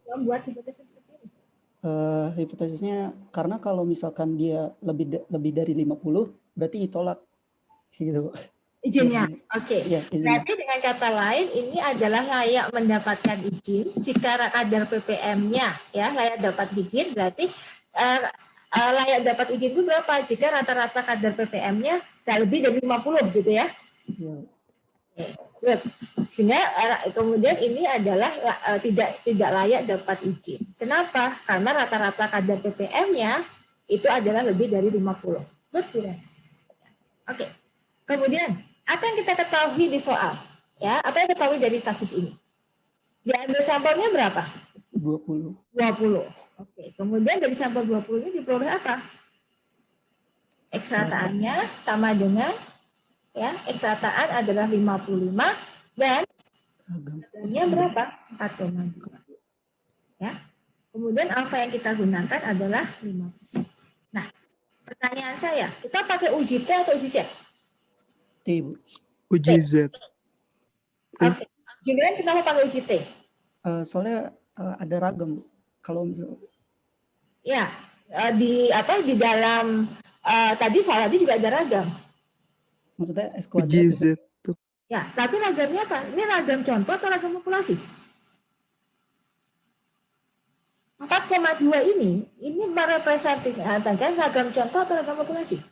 membuat hipotesis seperti ini? Hipotesisnya karena kalau misalkan dia lebih dari 50, berarti ditolak, gitu. Izinnya, oke. Ya, berarti dengan kata lain ini adalah layak mendapatkan izin jika kadar ppm-nya ya layak dapat izin, berarti layak dapat izin itu berapa? Jika rata-rata kadar ppm-nya tak lebih dari 50 gitu ya. Ya. Good. Sehingga kemudian ini adalah tidak layak dapat izin. Kenapa? Karena rata-rata kadar ppm-nya itu adalah lebih dari 50. Good, tidak? Oke. Kemudian apa yang kita ketahui di soal? Ya, apa yang ketahui dari kasus ini? Diambil sampelnya berapa? 20. Oke. Kemudian dari sampel 20 ini diperoleh apa? Ekstrataannya sama dengan ya, ekstrataan adalah 55 dan ragamnya berapa? 4,2. Ya. Kemudian alfa yang kita gunakan adalah 5%. Nah, pertanyaan saya, kita pakai uji T atau uji Z? T, Bu. Uji Z. Oke. Julian, kenapa pakai uji T? Soalnya ada ragam, Bu. Kalau misalnya Ya, di dalam tadi soal tadi juga ada ragam. maksudnya S kuadrat. Uji Z. Ya, tapi ragamnya apa? Ini ragam contoh atau ragam populasi? 4,2 ini merepresentasikan ragam contoh atau ragam populasi?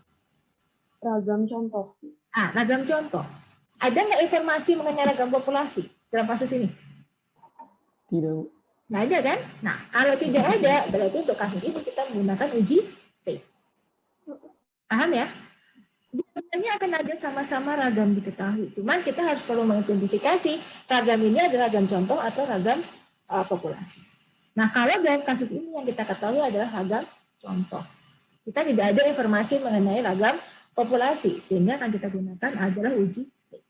Ragam contoh. Ragam contoh. Ada nggak informasi mengenai ragam populasi dalam kasus ini? Tidak, Bu. Nggak ada kan? Nah, kalau tidak ada, berarti untuk kasus ini kita menggunakan uji T. Paham ya? Biasanya akan ada sama-sama ragam diketahui. Cuman kita harus perlu mengidentifikasi ragam ini adalah ragam contoh atau ragam populasi. Nah, kalau dalam kasus ini yang kita ketahui adalah ragam contoh. Kita tidak ada informasi mengenai ragam populasi, sehingga akan kita gunakan adalah uji T.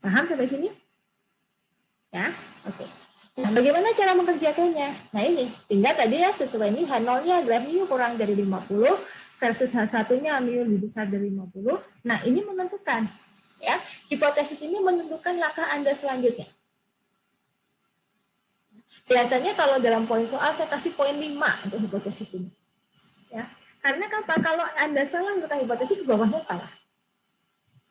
Paham sampai sini? Ya, oke. Nah, bagaimana cara mengerjakannya? Nah ini, tinggal tadi ya sesuai ini H0-nya adalah mu kurang dari 50 versus H1-nya mu lebih besar dari 50. Nah ini menentukan, ya hipotesis ini menentukan langkah Anda selanjutnya. Biasanya kalau dalam poin soal saya kasih poin 5 untuk hipotesis ini. Ya, karena apa? Kalau Anda salah untuk hipotesis, ke bawahnya salah.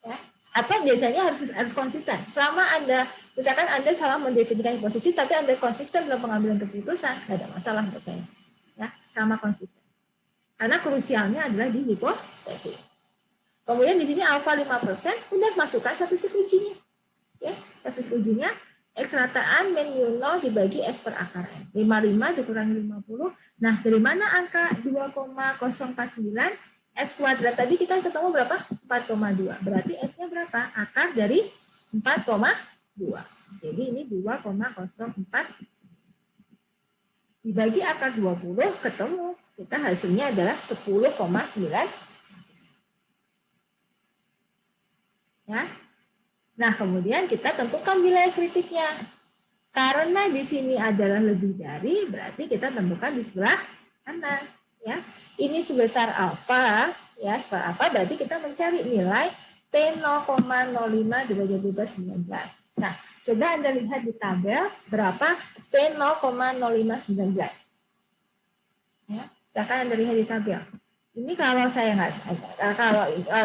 Ya. Atau biasanya harus konsisten. Selama Anda, misalkan Anda salah mendefinisikan hipotesis, tapi Anda konsisten dalam pengambilan keputusan, nggak ada masalah menurut saya. Ya, sama konsisten. Karena krusialnya adalah di hipotesis. Kemudian di sini alfa 5%, udah masukkan statistik ujinya. Ya, statistik ujinya, X rataan min mu 0 dibagi S per akar N. 55 dikurangi 50. Nah, dari mana angka 2,049? S kuadrat tadi kita ketemu berapa? 4,2. Berarti S-nya berapa? Akar dari 4,2. Jadi ini 2,049. Dibagi akar 20 ketemu. Kita hasilnya adalah 10,9. Ya. Nah, kemudian kita tentukan wilayah kritiknya. Karena di sini adalah lebih dari, berarti kita tentukan di sebelah kanan. Ya, ini sebesar alfa, ya sebesar alfa berarti kita mencari nilai T0,05 derajat bebas 19. Nah, coba Anda lihat di tabel berapa T0,0519. Ya, silakan Anda lihat di tabel. Ini kalau saya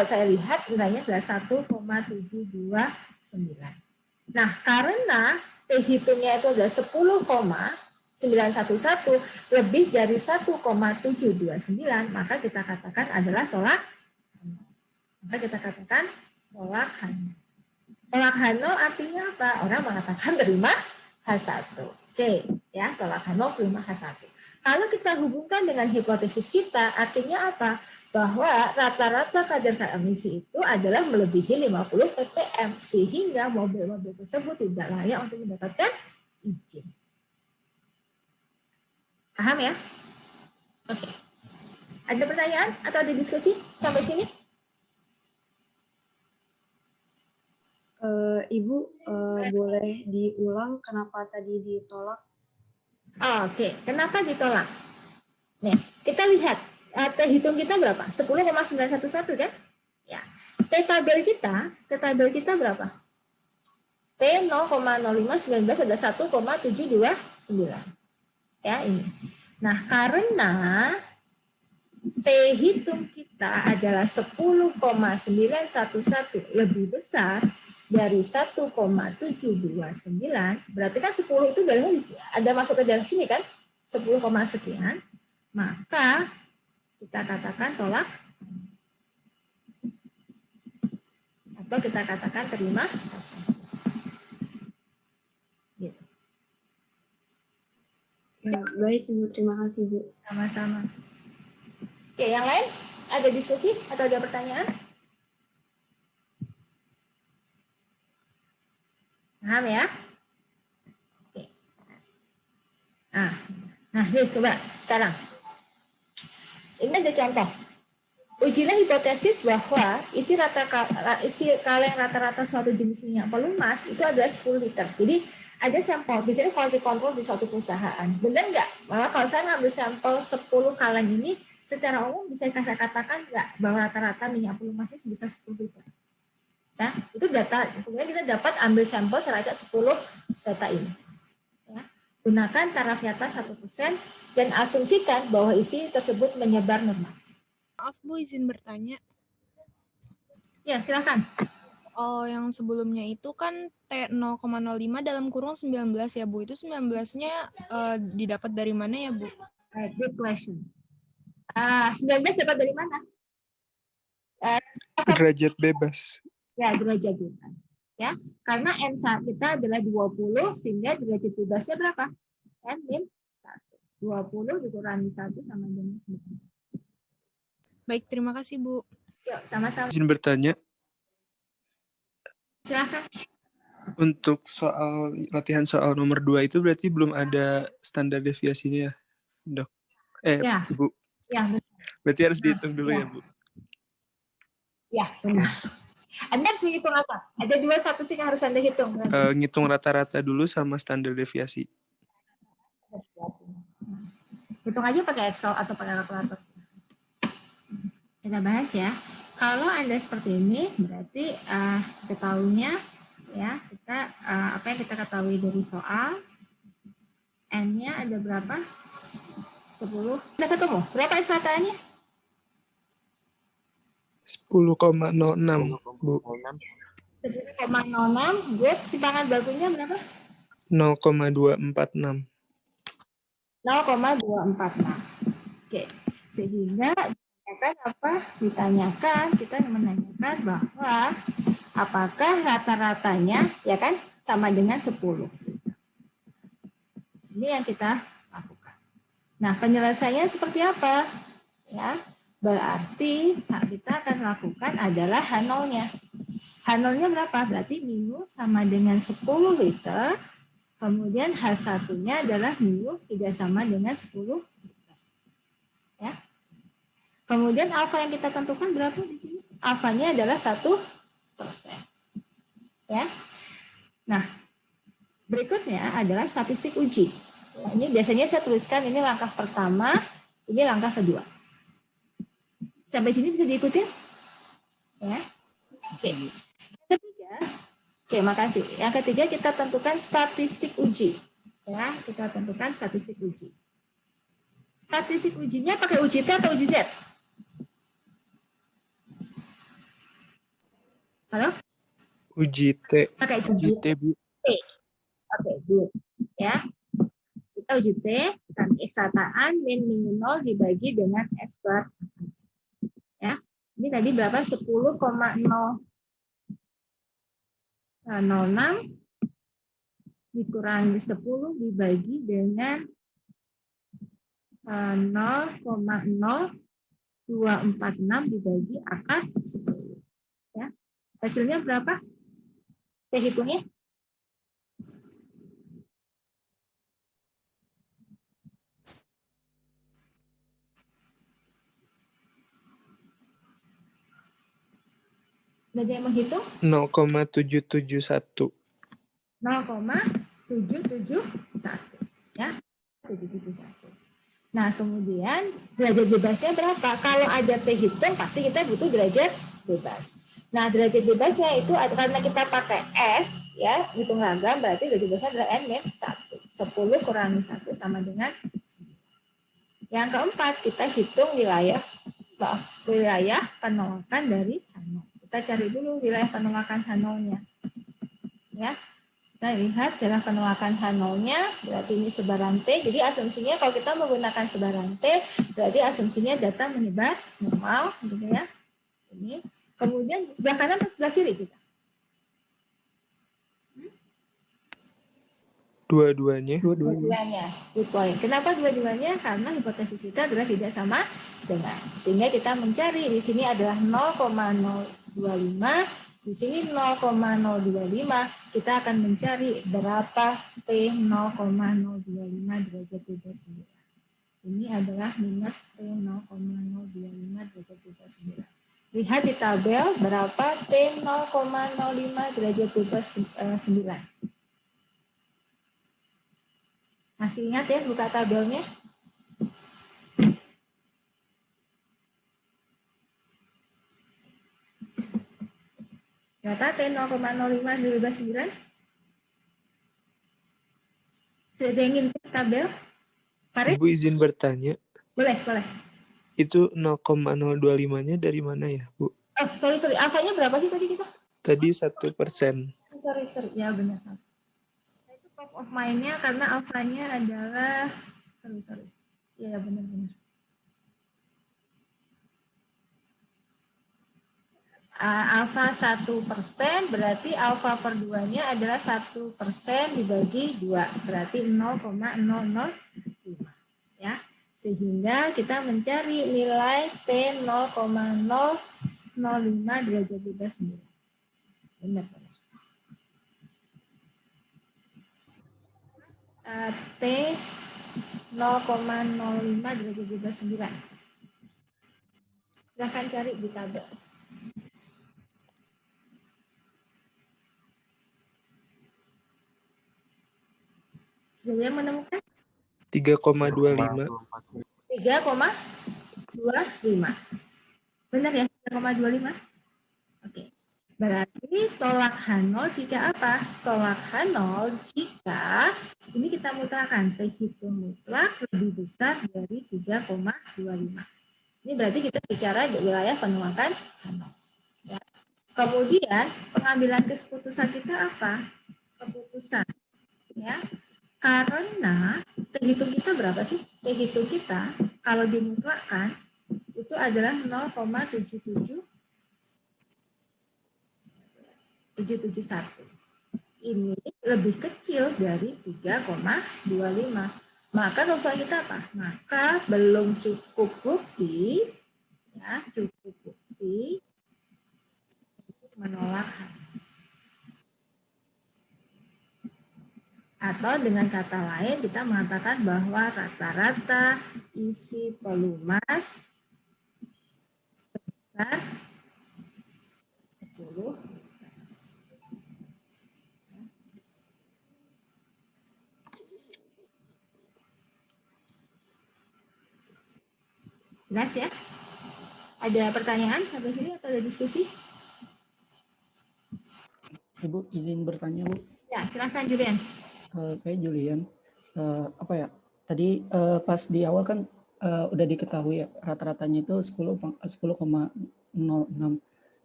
saya lihat nilainya adalah 1,729. Nah, karena T hitungnya itu adalah 10,911 lebih dari 1,729, maka kita katakan adalah tolak. Maka kita katakan tolak H0. Tolak H0 artinya apa? Orang mengatakan terima H1. Oke, ya, tolak H0 terima H1. Kalau kita hubungkan dengan hipotesis kita, artinya apa? Bahwa rata-rata kadar emisi itu adalah melebihi 50 ppm, sehingga mobil-mobil tersebut tidak layak untuk mendapatkan izin. Paham ya? Oke. Ada pertanyaan atau ada diskusi sampai sini? Ibu, boleh diulang kenapa tadi ditolak? Oke, kenapa ditolak? Nih, kita lihat T hitung kita berapa? 10,911 kan? Ya. T tabel kita berapa? T 0,0519 ada 1,729. Ya, ini. Nah, karena T hitung kita adalah 10,911 lebih besar dari 1,729, berarti kan 10 itu ada masuk ke dalam sini kan? 10, sekian. Maka kita katakan tolak atau kita katakan terima hasil. Gitu. Ya, baik Ibu, terima kasih Bu. Sama-sama. Oke, yang lain ada diskusi atau ada pertanyaan? Paham ya? Oke. Nah, nih coba sekarang. Ini ada contoh. Ujilah hipotesis bahwa isi kaleng rata-rata suatu jenis minyak pelumas itu adalah 10 liter. Jadi ada sampel, biasanya quality control di suatu perusahaan. Benar nggak? Bahwa kalau saya ngambil sampel 10 kaleng ini, secara umum bisa saya katakan nggak bahwa rata-rata minyak pelumasnya sebesar 10 liter. Nah, itu data. Kemudian kita dapat ambil sampel serasa 10 data ini. Ya. Gunakan taraf di atas 1% dan asumsikan bahwa isi tersebut menyebar normal. Maaf Bu, izin bertanya. Ya, silakan. Oh, yang sebelumnya itu kan T 0,05 dalam kurung 19 ya Bu. Itu 19-nya didapat dari mana ya Bu? Good question. 19 dapat dari mana? Derajat bebas. Ya, derajat bebas. Ya, karena N kita adalah 20 sehingga derajat bebasnya berapa? N min 1. 20 dikurangi 1 sama dengan 19. Baik, terima kasih Bu. Yuk, sama-sama. Izin bertanya. Silakan. Untuk latihan soal nomor 2 itu berarti belum ada standar deviasinya ya, Dok? Ya. Bu. Ya, benar. Berarti harus dihitung dulu ya Bu? Ya, benar. Anda harus menghitung apa? Ada 2 statistik yang harus Anda hitung. Ngitung rata-rata dulu sama standar deviasi. Hitung aja pakai Excel atau pakai kalkulator. Kita bahas ya. Kalau Anda seperti ini, berarti ketahuinya ya, kita apa yang kita ketahui dari soal, N-nya ada berapa? 10. Udah ketemu? Berapa islataannya? 10,06, Bu. 10,06. Good. Simpangan bakunya berapa? 0,246. 0,246. Oke. Sehingga kita menanyakan bahwa apakah rata-ratanya ya kan sama dengan 10. Ini yang kita lakukan. Nah, penyelesaiannya seperti apa? Ya, berarti kita akan lakukan adalah H0-nya. H0-nya berapa? Berarti mu sama dengan 10 liter. Kemudian H1-nya adalah mu tidak sama dengan 10 liter. Ya. Kemudian alfa yang kita tentukan berapa di sini? Alfanya adalah 1%. Ya. Nah, berikutnya adalah statistik uji. Nah, ini biasanya saya tuliskan ini langkah pertama, ini langkah kedua. Sampai sini bisa diikutin? Ya. Oke. Ketiga, oke, makasih. Yang ketiga kita tentukan statistik uji. Ya, kita tentukan statistik uji. Statistik ujinya pakai uji T atau uji Z? Halo? Uji T. Pakai Uji T, Bu. Oke, good. Ya. Kita uji T, dan ekstrataan min min 0 dibagi dengan S per. Ya. Ini tadi berapa? 10,006 dikurangi 10 dibagi dengan 0,0246 dibagi akar 10. Ya. Hasilnya berapa? Saya hitungnya. Ada yang menghitung? 0,771. 0,771. Ya. 771. Nah, kemudian derajat bebasnya berapa? Kalau ada T hitung, pasti kita butuh derajat bebas. Nah, derajat bebasnya itu karena kita pakai S, ya, hitung ragam, berarti derajat bebasnya adalah N-1. 10 kurangi 1 sama dengan 9. Yang keempat, kita hitung wilayah penolakan dari H0. Kita cari dulu wilayah penolakan H0-nya. Ya. Kita lihat dalam penolakan H0-nya, berarti ini sebaran T. Jadi asumsinya kalau kita menggunakan sebaran T, berarti asumsinya data menyebar normal, gitu ya. Ini. Kemudian sebelah kanan atau sebelah kiri kita? Dua-duanya. Dua-duanya. Good point. Kenapa dua-duanya? Karena hipotesis kita adalah tidak sama dengan. Sehingga kita mencari di sini adalah 0,025. Di sini 0,025, kita akan mencari berapa T 0,025 derajat bebas 9. Ini adalah minus T 0,025 derajat bebas 9. Lihat di tabel berapa T 0,05 derajat bebas 9. Masih ingat ya buka tabelnya? Berapa T 0,05 bebas 9? Sudah ada yang ingin tabel? Farid? Bu izin bertanya. Boleh, boleh. Itu 0,025-nya dari mana ya, Bu? Oh, sorry. Alfanya berapa sih tadi kita? Tadi 1%. Sorry. Ya, benar. Itu top of mind-nya karena alfanya adalah... Sorry. Ya, benar. Alfa 1%, berarti alfa per 2-nya adalah 1% dibagi 2, berarti 0,005. Ya. Sehingga kita mencari nilai T 0,005 derajat bebas 9. Benar. T 0,05 derajat bebas 9. Silahkan cari di tabel. Sudah menemukan? 3,25. 3,25. Benar ya, 3,25? Oke. Berarti tolak H0 jika apa? Tolak H0 jika ini kita mutlakkan, T hitung mutlak lebih besar dari 3,25. Ini berarti kita bicara di wilayah penolakan H0. Ya. Kemudian pengambilan keputusan kita apa? Keputusan. Ya. Karena T hitung kita berapa sih? T hitung kita kalau dimutlakkan itu adalah 0,771. Ini lebih kecil dari 3,25. Maka kesimpulan kita apa? Maka belum cukup bukti, ya, cukup bukti untuk menolak H. Atau dengan kata lain kita mengatakan bahwa rata-rata isi pelumas sebesar 10. Jelas ya? Ada pertanyaan sampai sini atau ada diskusi? Ibu izin bertanya, Bu. Ya, silakan Julian. Saya Julian. Apa ya? Tadi pas di awal kan udah diketahui ya, rata-ratanya itu 10,06.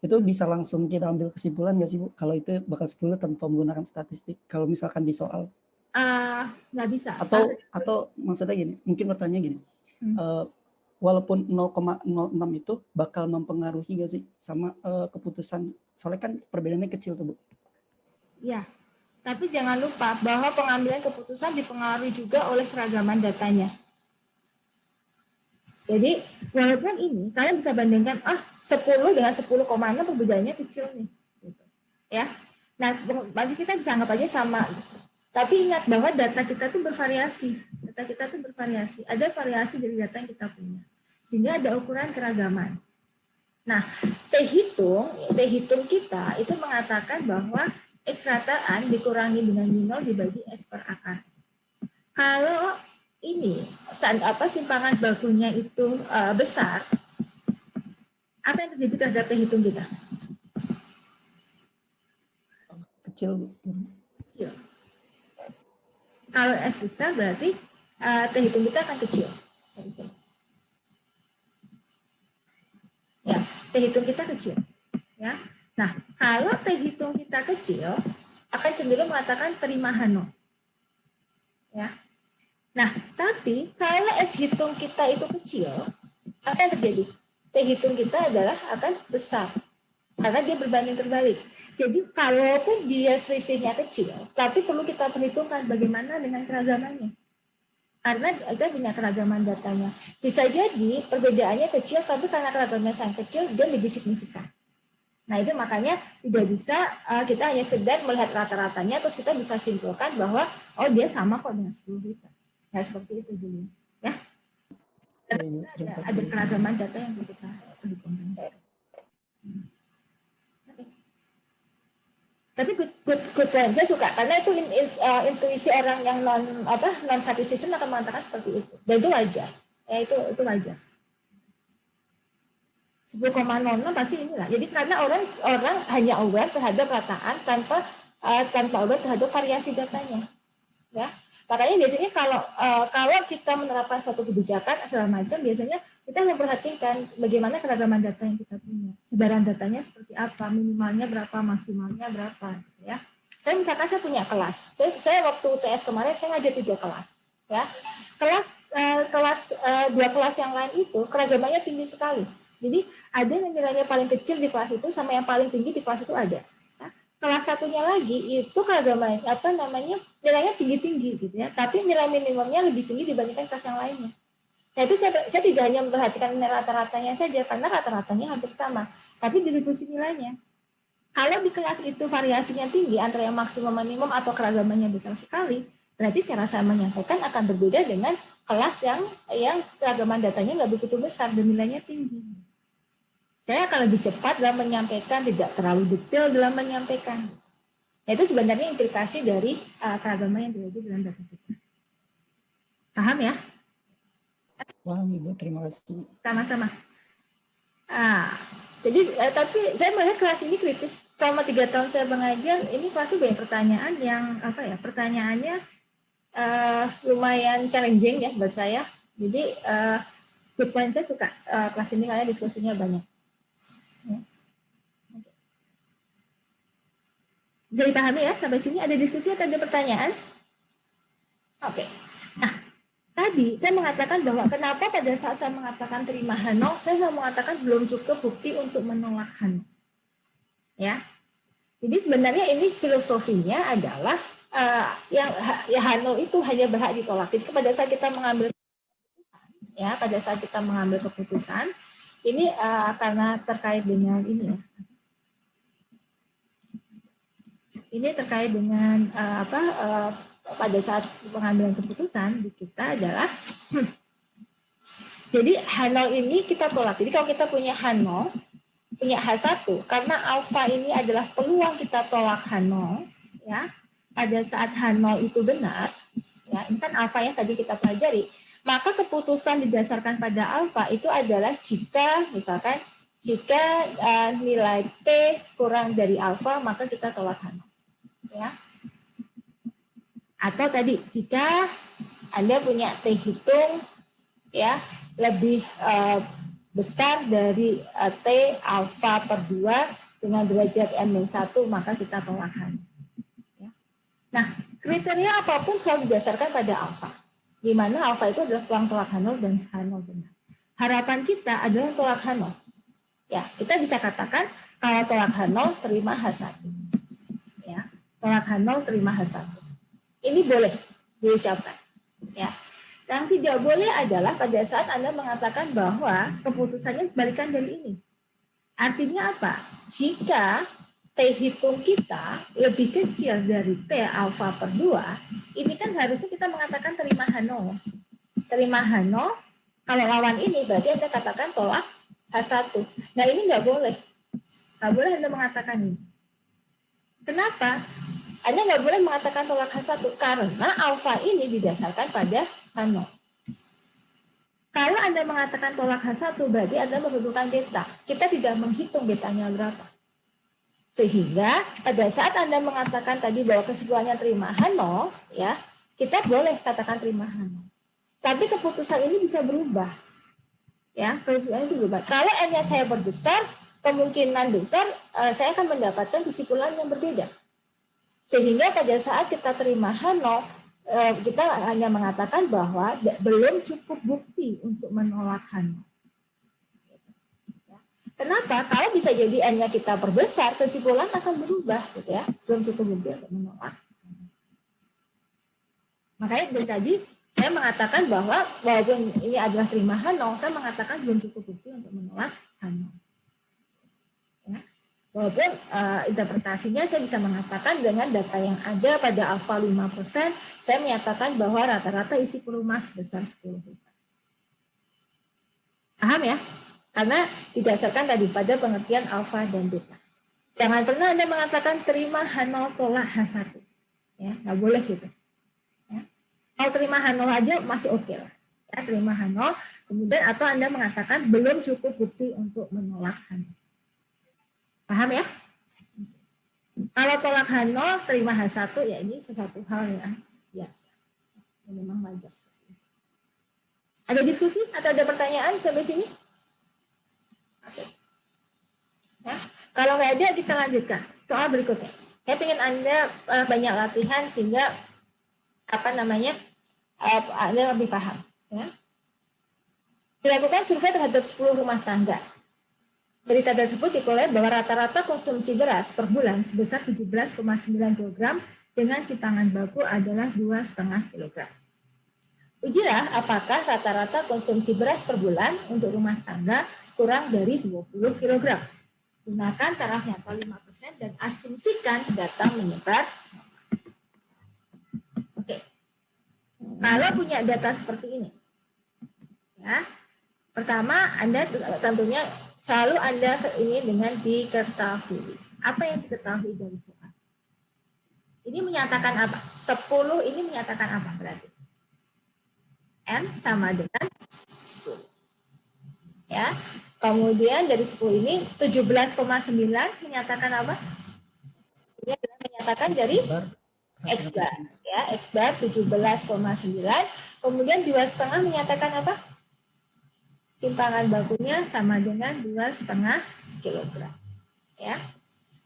Itu bisa langsung kita ambil kesimpulan nggak sih, Bu? Kalau itu bakal 10 tanpa menggunakan statistik. Kalau misalkan di soal. Nggak bisa. Atau maksudnya gini, mungkin bertanya gini. Walaupun 0,06 itu bakal mempengaruhi nggak sih sama keputusan? Soalnya kan perbedaannya kecil tuh, Bu. Ya, tapi jangan lupa bahwa pengambilan keputusan dipengaruhi juga oleh keragaman datanya. Jadi, walaupun ini, kalian bisa bandingkan, 10 dengan 10,6 perbedaannya kecil nih. Gitu. Ya. Nah, bagi kita bisa anggap aja sama. Tapi ingat bahwa data kita tuh bervariasi. Data kita tuh bervariasi. Ada variasi dari data yang kita punya. Sehingga ada ukuran keragaman. Nah, T hitung kita itu mengatakan bahwa X rataan dikurangi dengan min0 dibagi S per akar. Kalau ini simpangan bakunya itu besar, apa yang terjadi terhadap T hitung kita? Kecil, Bu. Kecil. Kalau S besar berarti T hitung kita akan kecil. Ya, T hitung kita kecil. Ya. Nah, kalau T hitung kita kecil, akan cenderung mengatakan terima H0. Ya. Nah, tapi kalau S hitung kita itu kecil, apa yang terjadi? T hitung kita adalah akan besar. Karena dia berbanding terbalik. Jadi, kalaupun dia selisihnya kecil, tapi perlu kita perhitungkan bagaimana dengan keragamannya. Karena kita punya keragaman datanya. Bisa jadi perbedaannya kecil, tapi karena keragamannya sangat kecil, dia menjadi signifikan. Nah, itu makanya tidak bisa kita hanya sekedar melihat rata-ratanya, terus kita bisa simpulkan bahwa, dia sama kok dengan 10 liter. Nah, seperti itu dulu. Ya. Ada keragaman data yang perlu kita perhitungkan. Tapi good point, saya suka karena itu intuisi orang yang non statistician akan mengatakan seperti itu, dan itu wajar, ya itu wajar. 10,06 pasti inilah. Jadi karena orang hanya aware terhadap rataan tanpa aware terhadap variasi datanya, ya. Makanya biasanya kalau kita menerapkan suatu kebijakan segala macam, biasanya kita memperhatikan bagaimana keragaman data yang kita punya. Sebaran datanya seperti apa, minimalnya berapa, maksimalnya berapa, ya. Saya misalkan saya punya kelas. Saya waktu TS kemarin saya ngajar 3 kelas, ya. Dua kelas yang lain itu keragamannya tinggi sekali. Jadi ada yang nilainya paling kecil di kelas itu sama yang paling tinggi di kelas itu ada. Kelas satunya lagi itu keragaman nilainya tinggi-tinggi gitu ya, tapi nilai minimumnya lebih tinggi dibandingkan kelas yang lainnya. Nah, itu saya tidak hanya memperhatikan nilai rata-ratanya saja karena rata-ratanya hampir sama, tapi distribusi nilainya. Kalau di kelas itu variasinya tinggi antara yang maksimum minimum atau keragamannya besar sekali, berarti cara saya menyampaikan akan berbeda dengan kelas yang keragaman datanya nggak begitu besar dan nilainya tinggi. Saya akan lebih cepat dalam menyampaikan, tidak terlalu detail dalam menyampaikan. Itu sebenarnya implikasi dari keragaman yang terjadi dalam data kita. Paham ya? Paham Ibu, terima kasih. Sama-sama. Jadi tapi saya melihat kelas ini kritis. Selama 3 tahun saya mengajar, ini kelasnya banyak pertanyaan yang pertanyaannya lumayan challenging ya buat saya. Jadi good point, saya suka kelas ini karena diskusinya banyak. Ya. Bisa dipahami ya sampai sini? Ada diskusi atau ada pertanyaan? Oke. Nah, tadi saya mengatakan bahwa kenapa pada saat saya mengatakan terima H0, saya mengatakan belum cukup bukti untuk menolak H0. Ya. Jadi sebenarnya ini filosofinya adalah yang H0 itu hanya berhak ditolak. Jadi pada saat kita mengambil keputusan, ya, pada saat kita mengambil keputusan, ini karena terkait dengan ini ya. Ini terkait dengan pada saat pengambilan keputusan di kita adalah jadi H0 ini kita tolak. Jadi kalau kita punya H0, punya H1, karena alfa ini adalah peluang kita tolak H0, ya. Pada saat H0 itu benar, ya, ini kan alfa yang tadi kita pelajari, maka keputusan didasarkan pada alfa itu adalah jika misalkan jika nilai P kurang dari alfa, maka kita tolak H0. Ya. Atau tadi jika Anda punya T hitung ya lebih besar dari T alfa per 2 dengan derajat M-1, maka kita tolak H0. Ya. Nah, kriteria apapun selalu didasarkan pada alfa, di mana alfa itu adalah peluang tolak H0 dan H0 benar. Harapan kita adalah tolak H0. Ya, kita bisa katakan kalau tolak H0 terima H1. Ya, tolak H0 terima H1. Ini boleh diucapkan. Ya. Yang tidak boleh adalah pada saat Anda mengatakan bahwa keputusannya balikan dari ini. Artinya apa? Jika T hitung kita lebih kecil dari T alfa per 2, ini kan harusnya kita mengatakan terima H0. Terima H0, kalau lawan ini berarti Anda katakan tolak H1. Nah ini nggak boleh. Nggak boleh Anda mengatakan ini. Kenapa? Anda nggak boleh mengatakan tolak H1 karena alfa ini didasarkan pada H0. Kalau Anda mengatakan tolak H1 berarti Anda menentukan beta. Kita tidak menghitung betanya berapa. Sehingga pada saat Anda mengatakan tadi bahwa kesimpulannya terima H0, ya, kita boleh katakan terima H0. Tapi keputusan ini bisa berubah. Ya, keputusan itu berubah. Kalau N-nya saya berbesar, kemungkinan besar saya akan mendapatkan kesimpulan yang berbeda. Sehingga pada saat kita terima H0, kita hanya mengatakan bahwa belum cukup bukti untuk menolak H0. Kenapa? Kalau bisa jadi N-nya kita perbesar, kesimpulan akan berubah, gitu ya. Belum cukup bukti untuk menolak. Makanya dari tadi saya mengatakan bahwa walaupun ini adalah terima H0, saya mengatakan belum cukup bukti untuk menolak H0. Ya. Walaupun interpretasinya saya bisa mengatakan dengan data yang ada pada alfa 5%, saya menyatakan bahwa rata-rata isi pelumas sebesar 10 hektar. Paham ya? Karena didasarkan tadi pada pengertian alfa dan beta. Jangan pernah Anda mengatakan terima H0 tolak H1. Ya, nggak boleh gitu. Ya. Kalau terima H0 aja masih oke lah. Ya, terima H0, kemudian atau Anda mengatakan belum cukup bukti untuk menolak H0. Paham ya? Kalau tolak H0, terima H1, ya ini sesuatu hal yang biasa. Yang memang wajar. Ada diskusi atau ada pertanyaan sampai sini? Oke. Ya. Kalau nggak ada, kita lanjutkan. Soal berikutnya. Saya ingin Anda banyak latihan sehingga Anda lebih paham. Ya. Dilakukan survei terhadap 10 rumah tangga. Berita tersebut diperoleh bahwa rata-rata konsumsi beras per bulan sebesar 17,9 kg dengan sitangan baku adalah 2,5 kg. Ujilah apakah rata-rata konsumsi beras per bulan untuk rumah tangga kurang dari 20 kg. Gunakan taraf nyata 5% dan asumsikan data menyebar. Oke. Kalau punya data seperti ini, ya, pertama Anda tentunya selalu Anda ini dengan diketahui. Apa yang diketahui dari soal? Ini menyatakan apa? 10 ini menyatakan apa berarti? N sama dengan 10. Ya. Kemudian dari 10 ini 17,9 menyatakan apa? Ini adalah menyatakan dari X bar. Ya, X bar 17,9. Kemudian 2,5 menyatakan apa? Simpangan bakunya sama dengan 2,5 kilogram. Ya.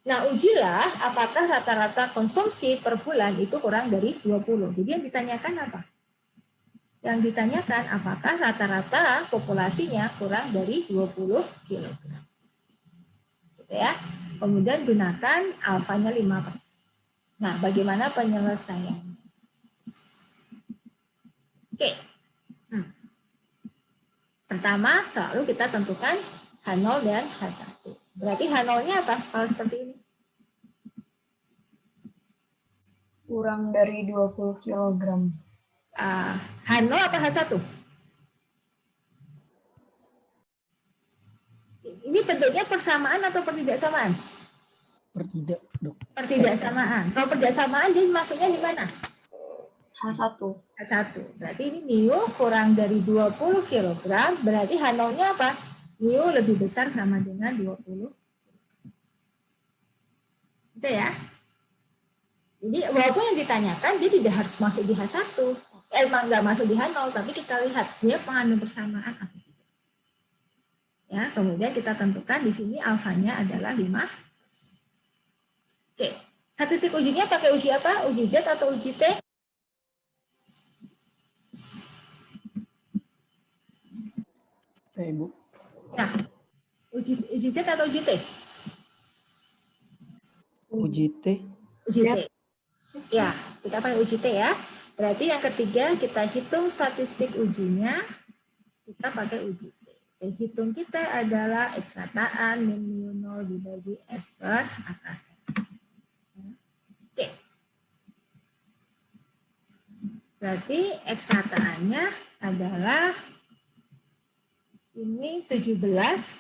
Nah, ujilah apakah rata-rata konsumsi per bulan itu kurang dari 20. Jadi yang ditanyakan apa? Yang ditanyakan apakah rata-rata populasinya kurang dari 20 kg. Gitu ya. Kemudian gunakan alfanya 5%. Nah, bagaimana penyelesaiannya? Oke. Pertama, selalu kita tentukan H0 dan H1. Berarti H0-nya apa kalau seperti ini? Kurang dari 20 kg. H0 apa H1? Ini bentuknya persamaan atau pertidaksamaan? Pertidak, Dok. Pertidaksamaan. Kalau pertidaksamaan dia masuknya di mana? H1. H1. Berarti ini mu kurang dari 20 kg, berarti H0-nya apa? Mu lebih besar sama dengan 20. Gitu ya. Jadi walaupun yang ditanyakan dia tidak harus masuk di H1. Emang nggak masuk di H0, tapi kita lihat dia mengandung persamaan apa tidak. Ya, kemudian kita tentukan di sini alfanya adalah 5. Oke, statistik ujinya pakai uji apa? Uji Z atau uji T? T, Bu. Nah, uji Z atau uji T? Uji T. Uji T. Ya, kita pakai uji T ya. Berarti yang ketiga kita hitung statistik ujinya, kita pakai uji T. Hitung kita adalah X rataan min mu 0 dibagi S per akar. Oke. Berarti X rataannya adalah ini 17,9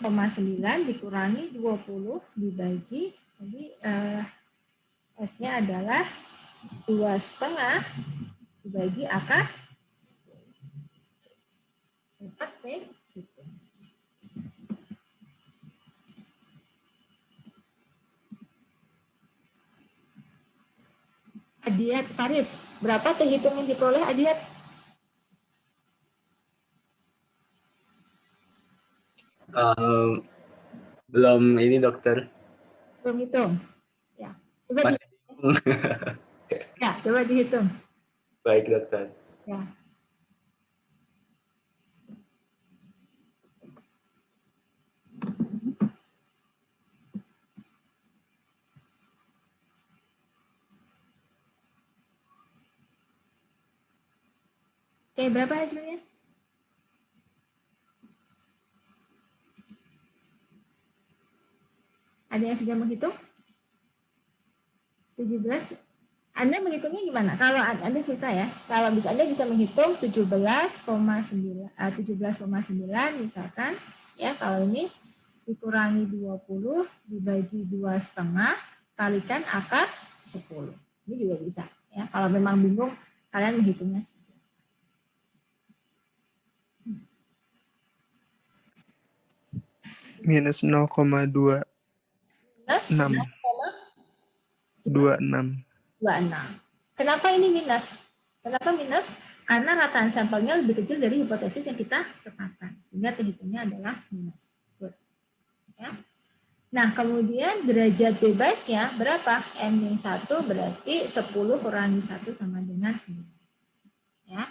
dikurangi 20 dibagi, jadi S-nya adalah 2,5 dibagi akar 4 P gitu. Adiat Faris, berapa teh hitung yang diperoleh Adiat? Belum ini dokter. Belum hitung. Ya, coba Masih bingung. Ya, coba dihitung. Baik dokter. Ya. Oke, berapa hasilnya? Ada yang sudah menghitung? 17. Anda menghitungnya gimana? Kalau Anda susah ya. Kalau Anda bisa menghitung 17,9 misalkan ya, kalau ini dikurangi 20 dibagi 2,5 kalikan akar 10. Ini juga bisa ya. Kalau memang bingung kalian menghitungnya seperti apa. Minus 0,26. Minus 26. Kenapa ini minus? Kenapa minus? Karena rataan sampelnya lebih kecil dari hipotesis yang kita tetapkan. Sehingga terhitungnya adalah minus. Good. Ya. Nah, kemudian derajat bebasnya berapa? M-1 berarti 10 kurangi 1 sama dengan 9. Ya.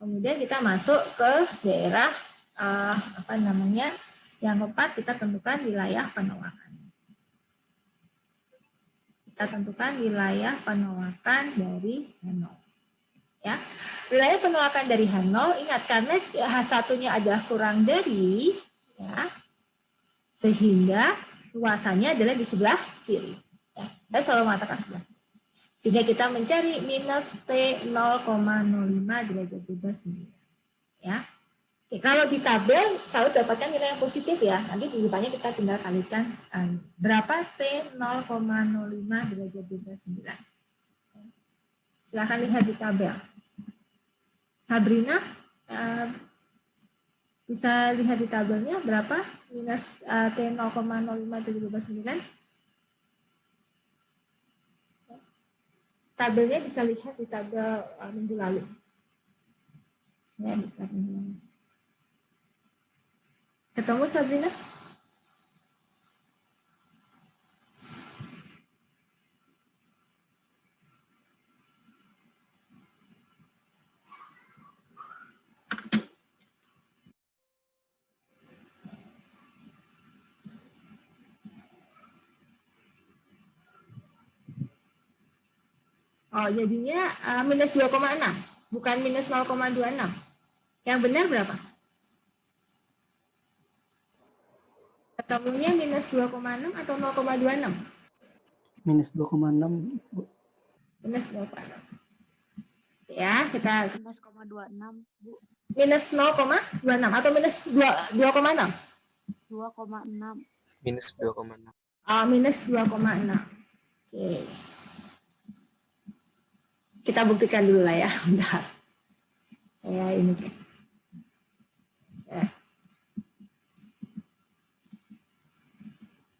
Kemudian kita masuk ke daerah yang keempat, kita tentukan wilayah penolakan. Kita tentukan wilayah penolakan dari H0. Ya. Wilayah penolakan dari H0, ingat karena H1-nya adalah kurang dari, ya, sehingga luasannya adalah di sebelah kiri. Ya. Saya selalu mengatakan sebelah kiri. Sehingga kita mencari minus T 0,05 derajat bebas 9. Ya. Oke, kalau di tabel selalu dapatkan nilai yang positif ya. Nanti di depannya kita tinggal kalikan berapa T 0,05 derajat bebas 9. Silahkan lihat di tabel. Sabrina, bisa lihat di tabelnya berapa minus T 0,05729. Tabelnya bisa lihat di tabel minggu lalu. Ya, bisa minggu lalu. Ketemu Sabrina? Oh, jadinya minus 2,6, bukan minus 0,26. Yang benar berapa? Ketemunya minus 2,6 atau 0,26? Minus 2,6, Bu. Minus 2,6. Ya, kita Minus 0,26, Bu. minus 0,26 atau minus 2,6? 2,6. Minus 2,6. Minus 2,6. Oke. Kita buktikan dulu lah ya. Bentar. Saya ini.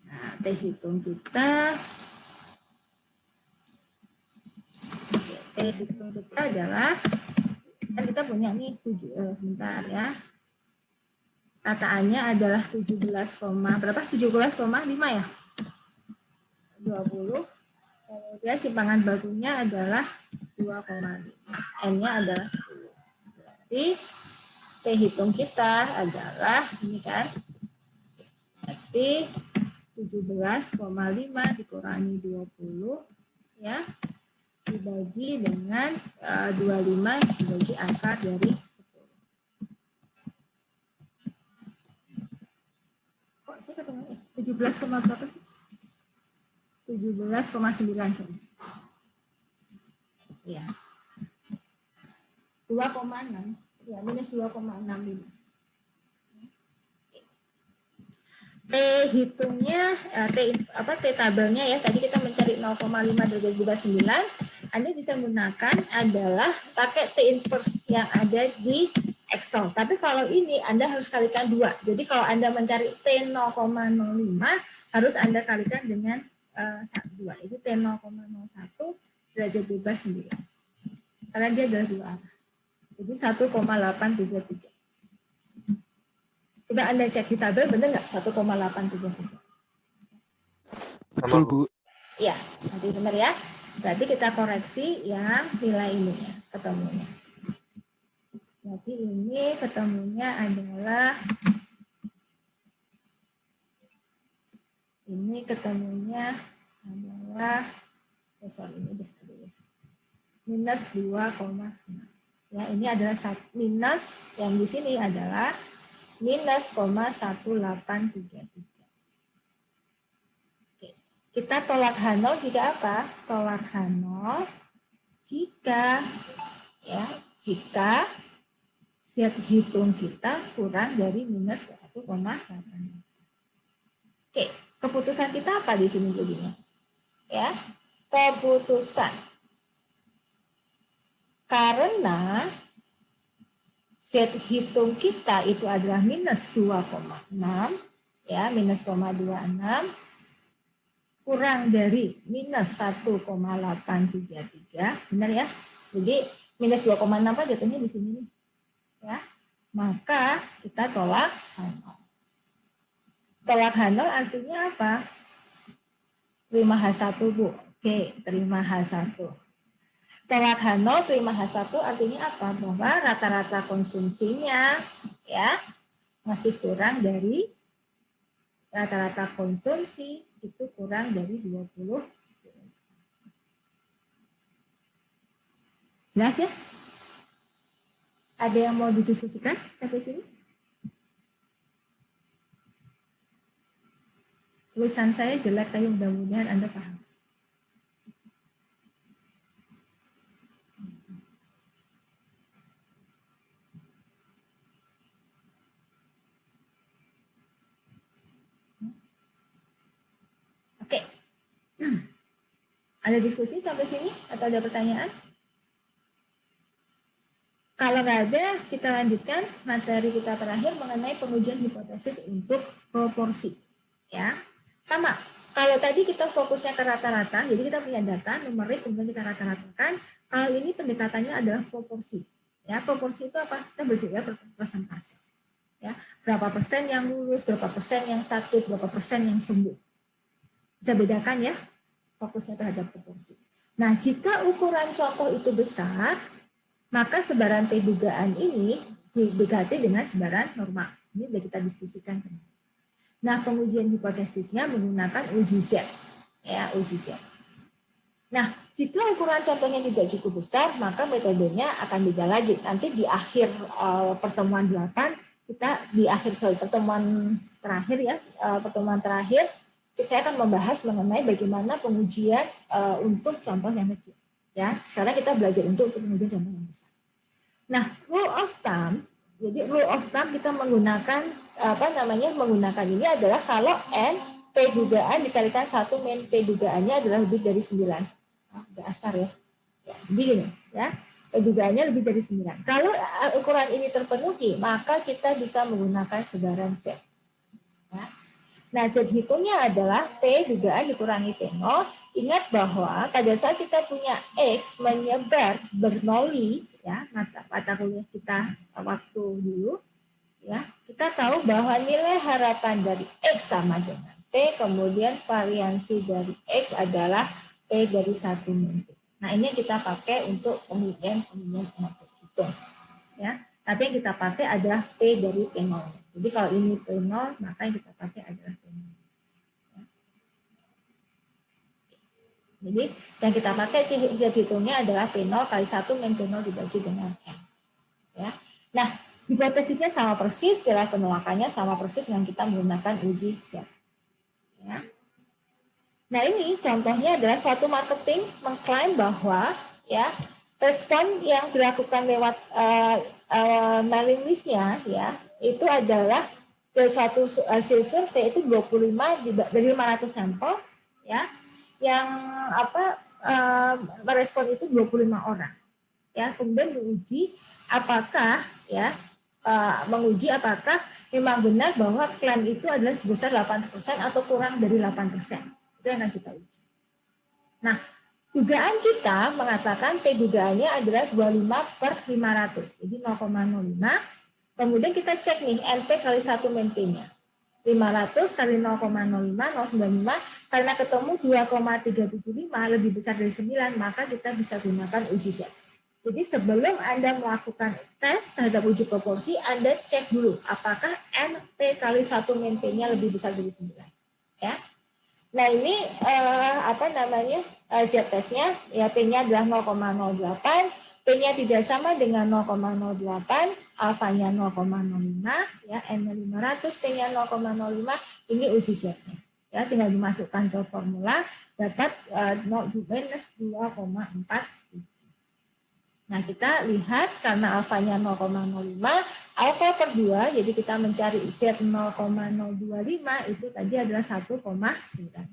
Nah, T hitung kita. Oke, T hitung kita adalah, kan kita punya nih sebentar ya. Rataannya adalah 17,5 ya? 20. Kemudian simpangan bakunya adalah 2,5. N-nya adalah 10. Berarti T hitung kita adalah ini kan. Berarti 17,5 dikurangi 20 ya. Dibagi dengan 25 dibagi akar dari 10. Kok saya ketemu 17, berapa sih? 17,9. Ya. 2,6. Ya, minus 2,65. T hitungnya, T tabelnya ya, tadi kita mencari 0,5 derajat berubah 9. Anda bisa gunakan adalah pakai T inverse yang ada di Excel. Tapi kalau ini Anda harus kalikan 2. Jadi kalau Anda mencari T 0,05, harus Anda kalikan dengan 2. Itu T 0,01 derajat bebas 9. Karena dia adalah 2 arah. Jadi 1,833. Coba Anda cek di tabel, benar nggak 1,833? Betul, Bu. Iya, nanti benar ya. Berarti kita koreksi yang nilai ini ya, ketemunya. Berarti ini ketemunya adalah ini sorry, ini deh tadi ya. Minus 2,6. Ya, ini adalah minus yang di sini adalah minus 0,1833. Oke. Kita tolak H0 jika apa? Tolak H0 jika set hitung kita kurang dari minus 1,8. Oke, keputusan kita apa di sini jadinya? Ya, keputusan. Karena set hitung kita itu adalah minus 2,6, ya, minus 0,26 kurang dari minus 1,833, benar ya? Jadi minus 2,6 apa jatuhnya di sini nih, ya. Maka kita tolak H0. Tolak H0 artinya apa? Terima H1, Bu. Oke, terima H1. Tolak H0, terima H1 artinya apa? Bahwa rata-rata konsumsinya ya masih kurang dari rata-rata konsumsi itu kurang dari 20. Jelas ya? Ada yang mau didiskusikan sampai sini? Tulisan saya jelek, tapi mudah-mudahan Anda paham. Oke. Ada diskusi sampai sini atau ada pertanyaan? Kalau nggak ada, kita lanjutkan materi kita terakhir mengenai pengujian hipotesis untuk proporsi. Ya, sama. Kalau tadi kita fokusnya ke rata-rata, jadi kita punya data numerik, kemudian kita rata-ratakan. Kalau ini pendekatannya adalah proporsi. Ya, proporsi itu apa? Kita berbicara persentase. Ya, berapa persen yang lulus, berapa persen yang sakit, berapa persen yang sembuh. Bisa bedakan ya, fokusnya terhadap proporsi. Nah, jika ukuran contoh itu besar, maka sebaran P dugaan ini didekati dengan sebaran normal. Ini sudah kita diskusikan. Nah, pengujian hipotesisnya menggunakan uji Z. Ya, uji Z. Nah, jika ukuran contohnya tidak cukup besar, maka metodenya akan beda lagi. Nanti di akhir pertemuan 8, kita di akhir pertemuan terakhir ya, pertemuan terakhir, saya akan membahas mengenai bagaimana pengujian untuk contoh yang kecil. Ya, sekarang kita belajar untuk pengujian contoh yang besar. Nah, rule of thumb, jadi rule of thumb kita menggunakan menggunakan ini adalah kalau n P dugaan dikalikan 1 min P dugaannya adalah lebih dari 9. Dasar ya. Jadi gini ya. P dugaannya lebih dari 9. Kalau ukuran ini terpenuhi, maka kita bisa menggunakan sebaran Z. Ya. Nah, Z hitungnya adalah P dugaan dikurangi P0. Ingat bahwa pada saat kita punya X menyebar bernoli, ya, mata kuliah kita waktu dulu, ya, kita tahu bahwa nilai harapan dari X sama dengan P, kemudian variansi dari X adalah P dari 1 min P. Nah, ini yang kita pakai untuk pengujian Z hitung. Ya. Tapi yang kita pakai adalah P dari P0. Jadi kalau ini P0, maka yang kita pakai adalah P0. Ya. Jadi yang kita pakai Z hitungnya adalah P0 kali 1 min P0 dibagi dengan N. Ya. Nah, hipotesisnya sama persis, wilayah penolakannya sama persis dengan kita menggunakan uji Z. Ya. Nah, ini contohnya adalah suatu marketing mengklaim bahwa ya respon yang dilakukan lewat mailing list-nya ya itu adalah dari suatu hasil survei itu 25 dari 500 sampel ya yang merespon itu 25 orang. Ya, kemudian diuji apakah ya menguji apakah memang benar bahwa klaim itu adalah sebesar 8% atau kurang dari 8%. Itu yang akan kita uji. Nah, dugaan kita mengatakan P dugaannya adalah 25/500. Jadi 0,05. Kemudian kita cek nih NP kali 1 min P-nya. 500 kali 0,05, 0,95. Karena ketemu 2,375 lebih besar dari 9, maka kita bisa gunakan uji Z. Jadi sebelum Anda melakukan tes terhadap uji proporsi, Anda cek dulu apakah NP kali 1 min P-nya lebih besar dari 9. Ya. Nah, ini Z-testnya, ya P-nya adalah 0,08, P-nya tidak sama dengan 0,08, alfanya 0,05, ya N-nya 500, P-nya 0,05, ini uji Z-nya. Ya, tinggal dimasukkan ke formula, dapat minus 2,4. Nah, kita lihat karena alfanya 0,05, alfa per 2, jadi kita mencari Z 0,025, itu tadi adalah 1,9.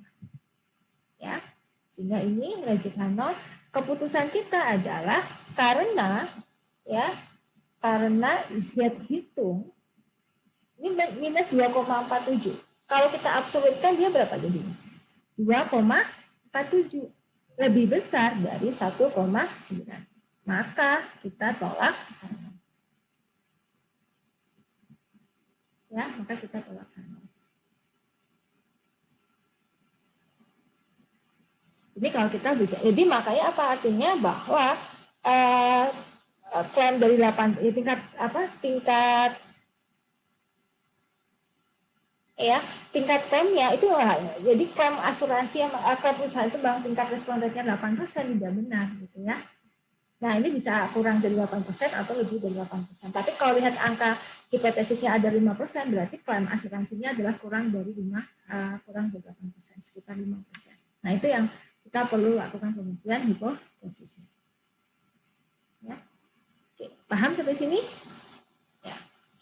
Ya, sehingga ini Rajekano, keputusan kita adalah karena Z hitung, ini minus 2,47. Kalau kita absolutkan dia berapa jadinya? 2,47. Lebih besar dari 1,9. Maka kita tolak kanan. Ya, maka kita tolak kanan. Jadi kalau kita bicara, jadi makanya apa artinya bahwa klaim dari 8 tingkat klaimnya itu jadi klaim asuransi yang klaim perusahaan itu bang tingkat respon rate-nya 8% tidak benar gitu ya. Nah, ini bisa kurang dari 8% atau lebih dari 8%. Tapi kalau lihat angka hipotesisnya ada 5%, berarti klaim asuransinya adalah kurang dari 8%, sekitar 5%. Nah, itu yang kita perlu lakukan pembuktian hipotesisnya. Ya. Oke, paham sampai sini?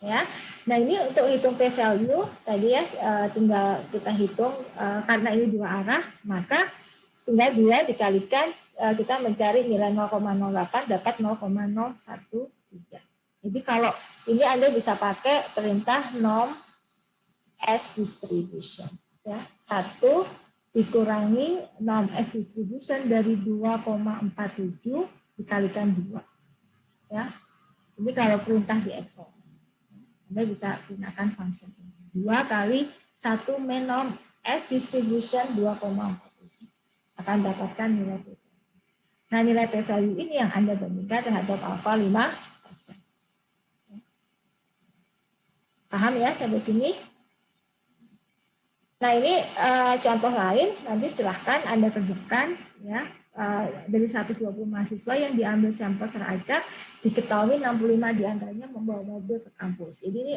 Ya. Nah, ini untuk hitung p-value tadi ya, tinggal kita hitung karena ini dua arah, maka tinggal 2 dikalikan kita mencari nilai 0,08 dapat 0,013. Jadi kalau ini Anda bisa pakai perintah norm S distribution. Ya, 1 dikurangi norm S distribution dari 2,47 dikalikan 2. Ya, ini kalau perintah di Excel. Anda bisa gunakan function ini. 2 kali 1 min norm S distribution 2,47. Akan dapatkan nilai P value. Nah, nilai P value ini yang Anda bandingkan terhadap alfa 5%. Paham ya sampai sini? Nah, ini contoh lain, nanti silahkan Anda kerjakan ya. Dari 120 mahasiswa yang diambil sampel seracak, diketahui 65 diantaranya membawa mobil ke kampus. Jadi ini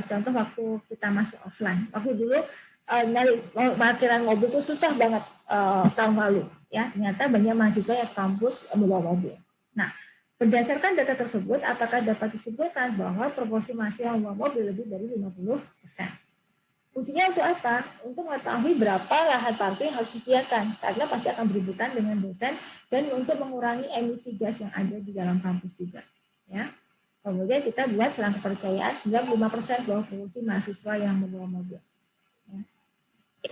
contoh waktu kita masih offline. Waktu dulu nyari parkiran mobil itu susah banget tahun lalu. Ya, ternyata banyak mahasiswa yang ke kampus membawa mobil. Nah, berdasarkan data tersebut, apakah dapat disimpulkan bahwa proporsi mahasiswa yang membawa mobil lebih dari 50%? Fungsinya untuk apa? Untuk mengetahui berapa lahan parkir yang harus disediakan, karena pasti akan berebutan dengan dosen, dan untuk mengurangi emisi gas yang ada di dalam kampus juga. Ya. Kemudian kita buat selang kepercayaan 95% bahwa proporsi mahasiswa yang membawa mobil. Ya.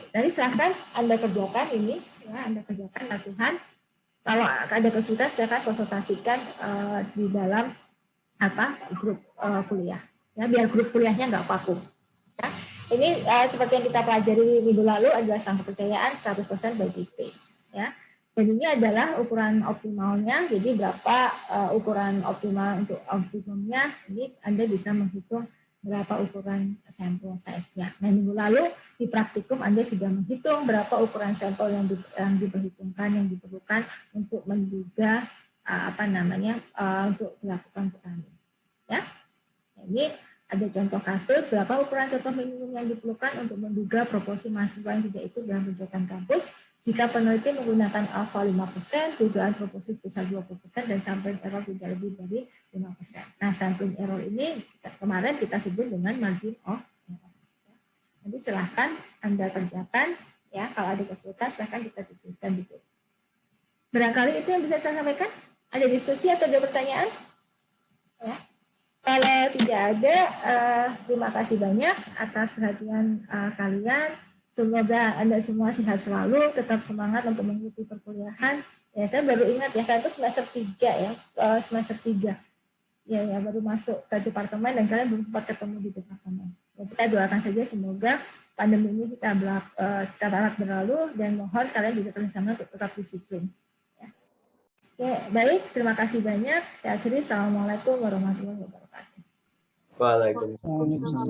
Jadi silahkan Anda kerjakan ini, ya, Anda kerjakan latihan. Kalau ada kesulitan, silahkan konsultasikan di dalam grup kuliah. Ya, biar grup kuliahnya nggak vakum. Ya. Ini seperti yang kita pelajari minggu lalu adalah selang kepercayaan 100% bagi P. Ya. Dan ini adalah ukuran optimalnya, jadi berapa ukuran optimal untuk optimumnya, ini Anda bisa menghitung berapa ukuran sampel size-nya. Nah, minggu lalu di praktikum Anda sudah menghitung berapa ukuran sampel yang diperhitungkan, yang diperlukan untuk menduga untuk dilakukan petani. Ya. Ini ada contoh kasus, berapa ukuran contoh minimum yang diperlukan untuk menduga proporsi mahasiswa yang tidak ikut dalam kegiatan kampus jika peneliti menggunakan alfa 5%, dugaan proporsi sebesar 20%, dan sampling error tidak lebih dari 5%. Nah, sampling error ini kemarin kita sebut dengan margin of error. Nanti silahkan Anda kerjakan, ya. Kalau ada kesulitan, silahkan kita diskusikan gitu. Barangkali itu yang bisa saya sampaikan. Ada diskusi atau ada pertanyaan? Ya. Kalau tidak ada, terima kasih banyak atas perhatian kalian. Semoga Anda semua sehat selalu, tetap semangat untuk mengikuti perkuliahan. Ya, saya baru ingat ya, kalian itu semester 3 ya, semester 3. Ya, baru masuk ke departemen dan kalian belum sempat ketemu di departemen. Ya, kita doakan saja semoga pandemi ini kita berlalu, dan mohon kalian juga kerjasama untuk tetap disiplin. Oke, baik, terima kasih banyak. Saya akhiri. Assalamualaikum warahmatullahi wabarakatuh. Waalaikumsalam.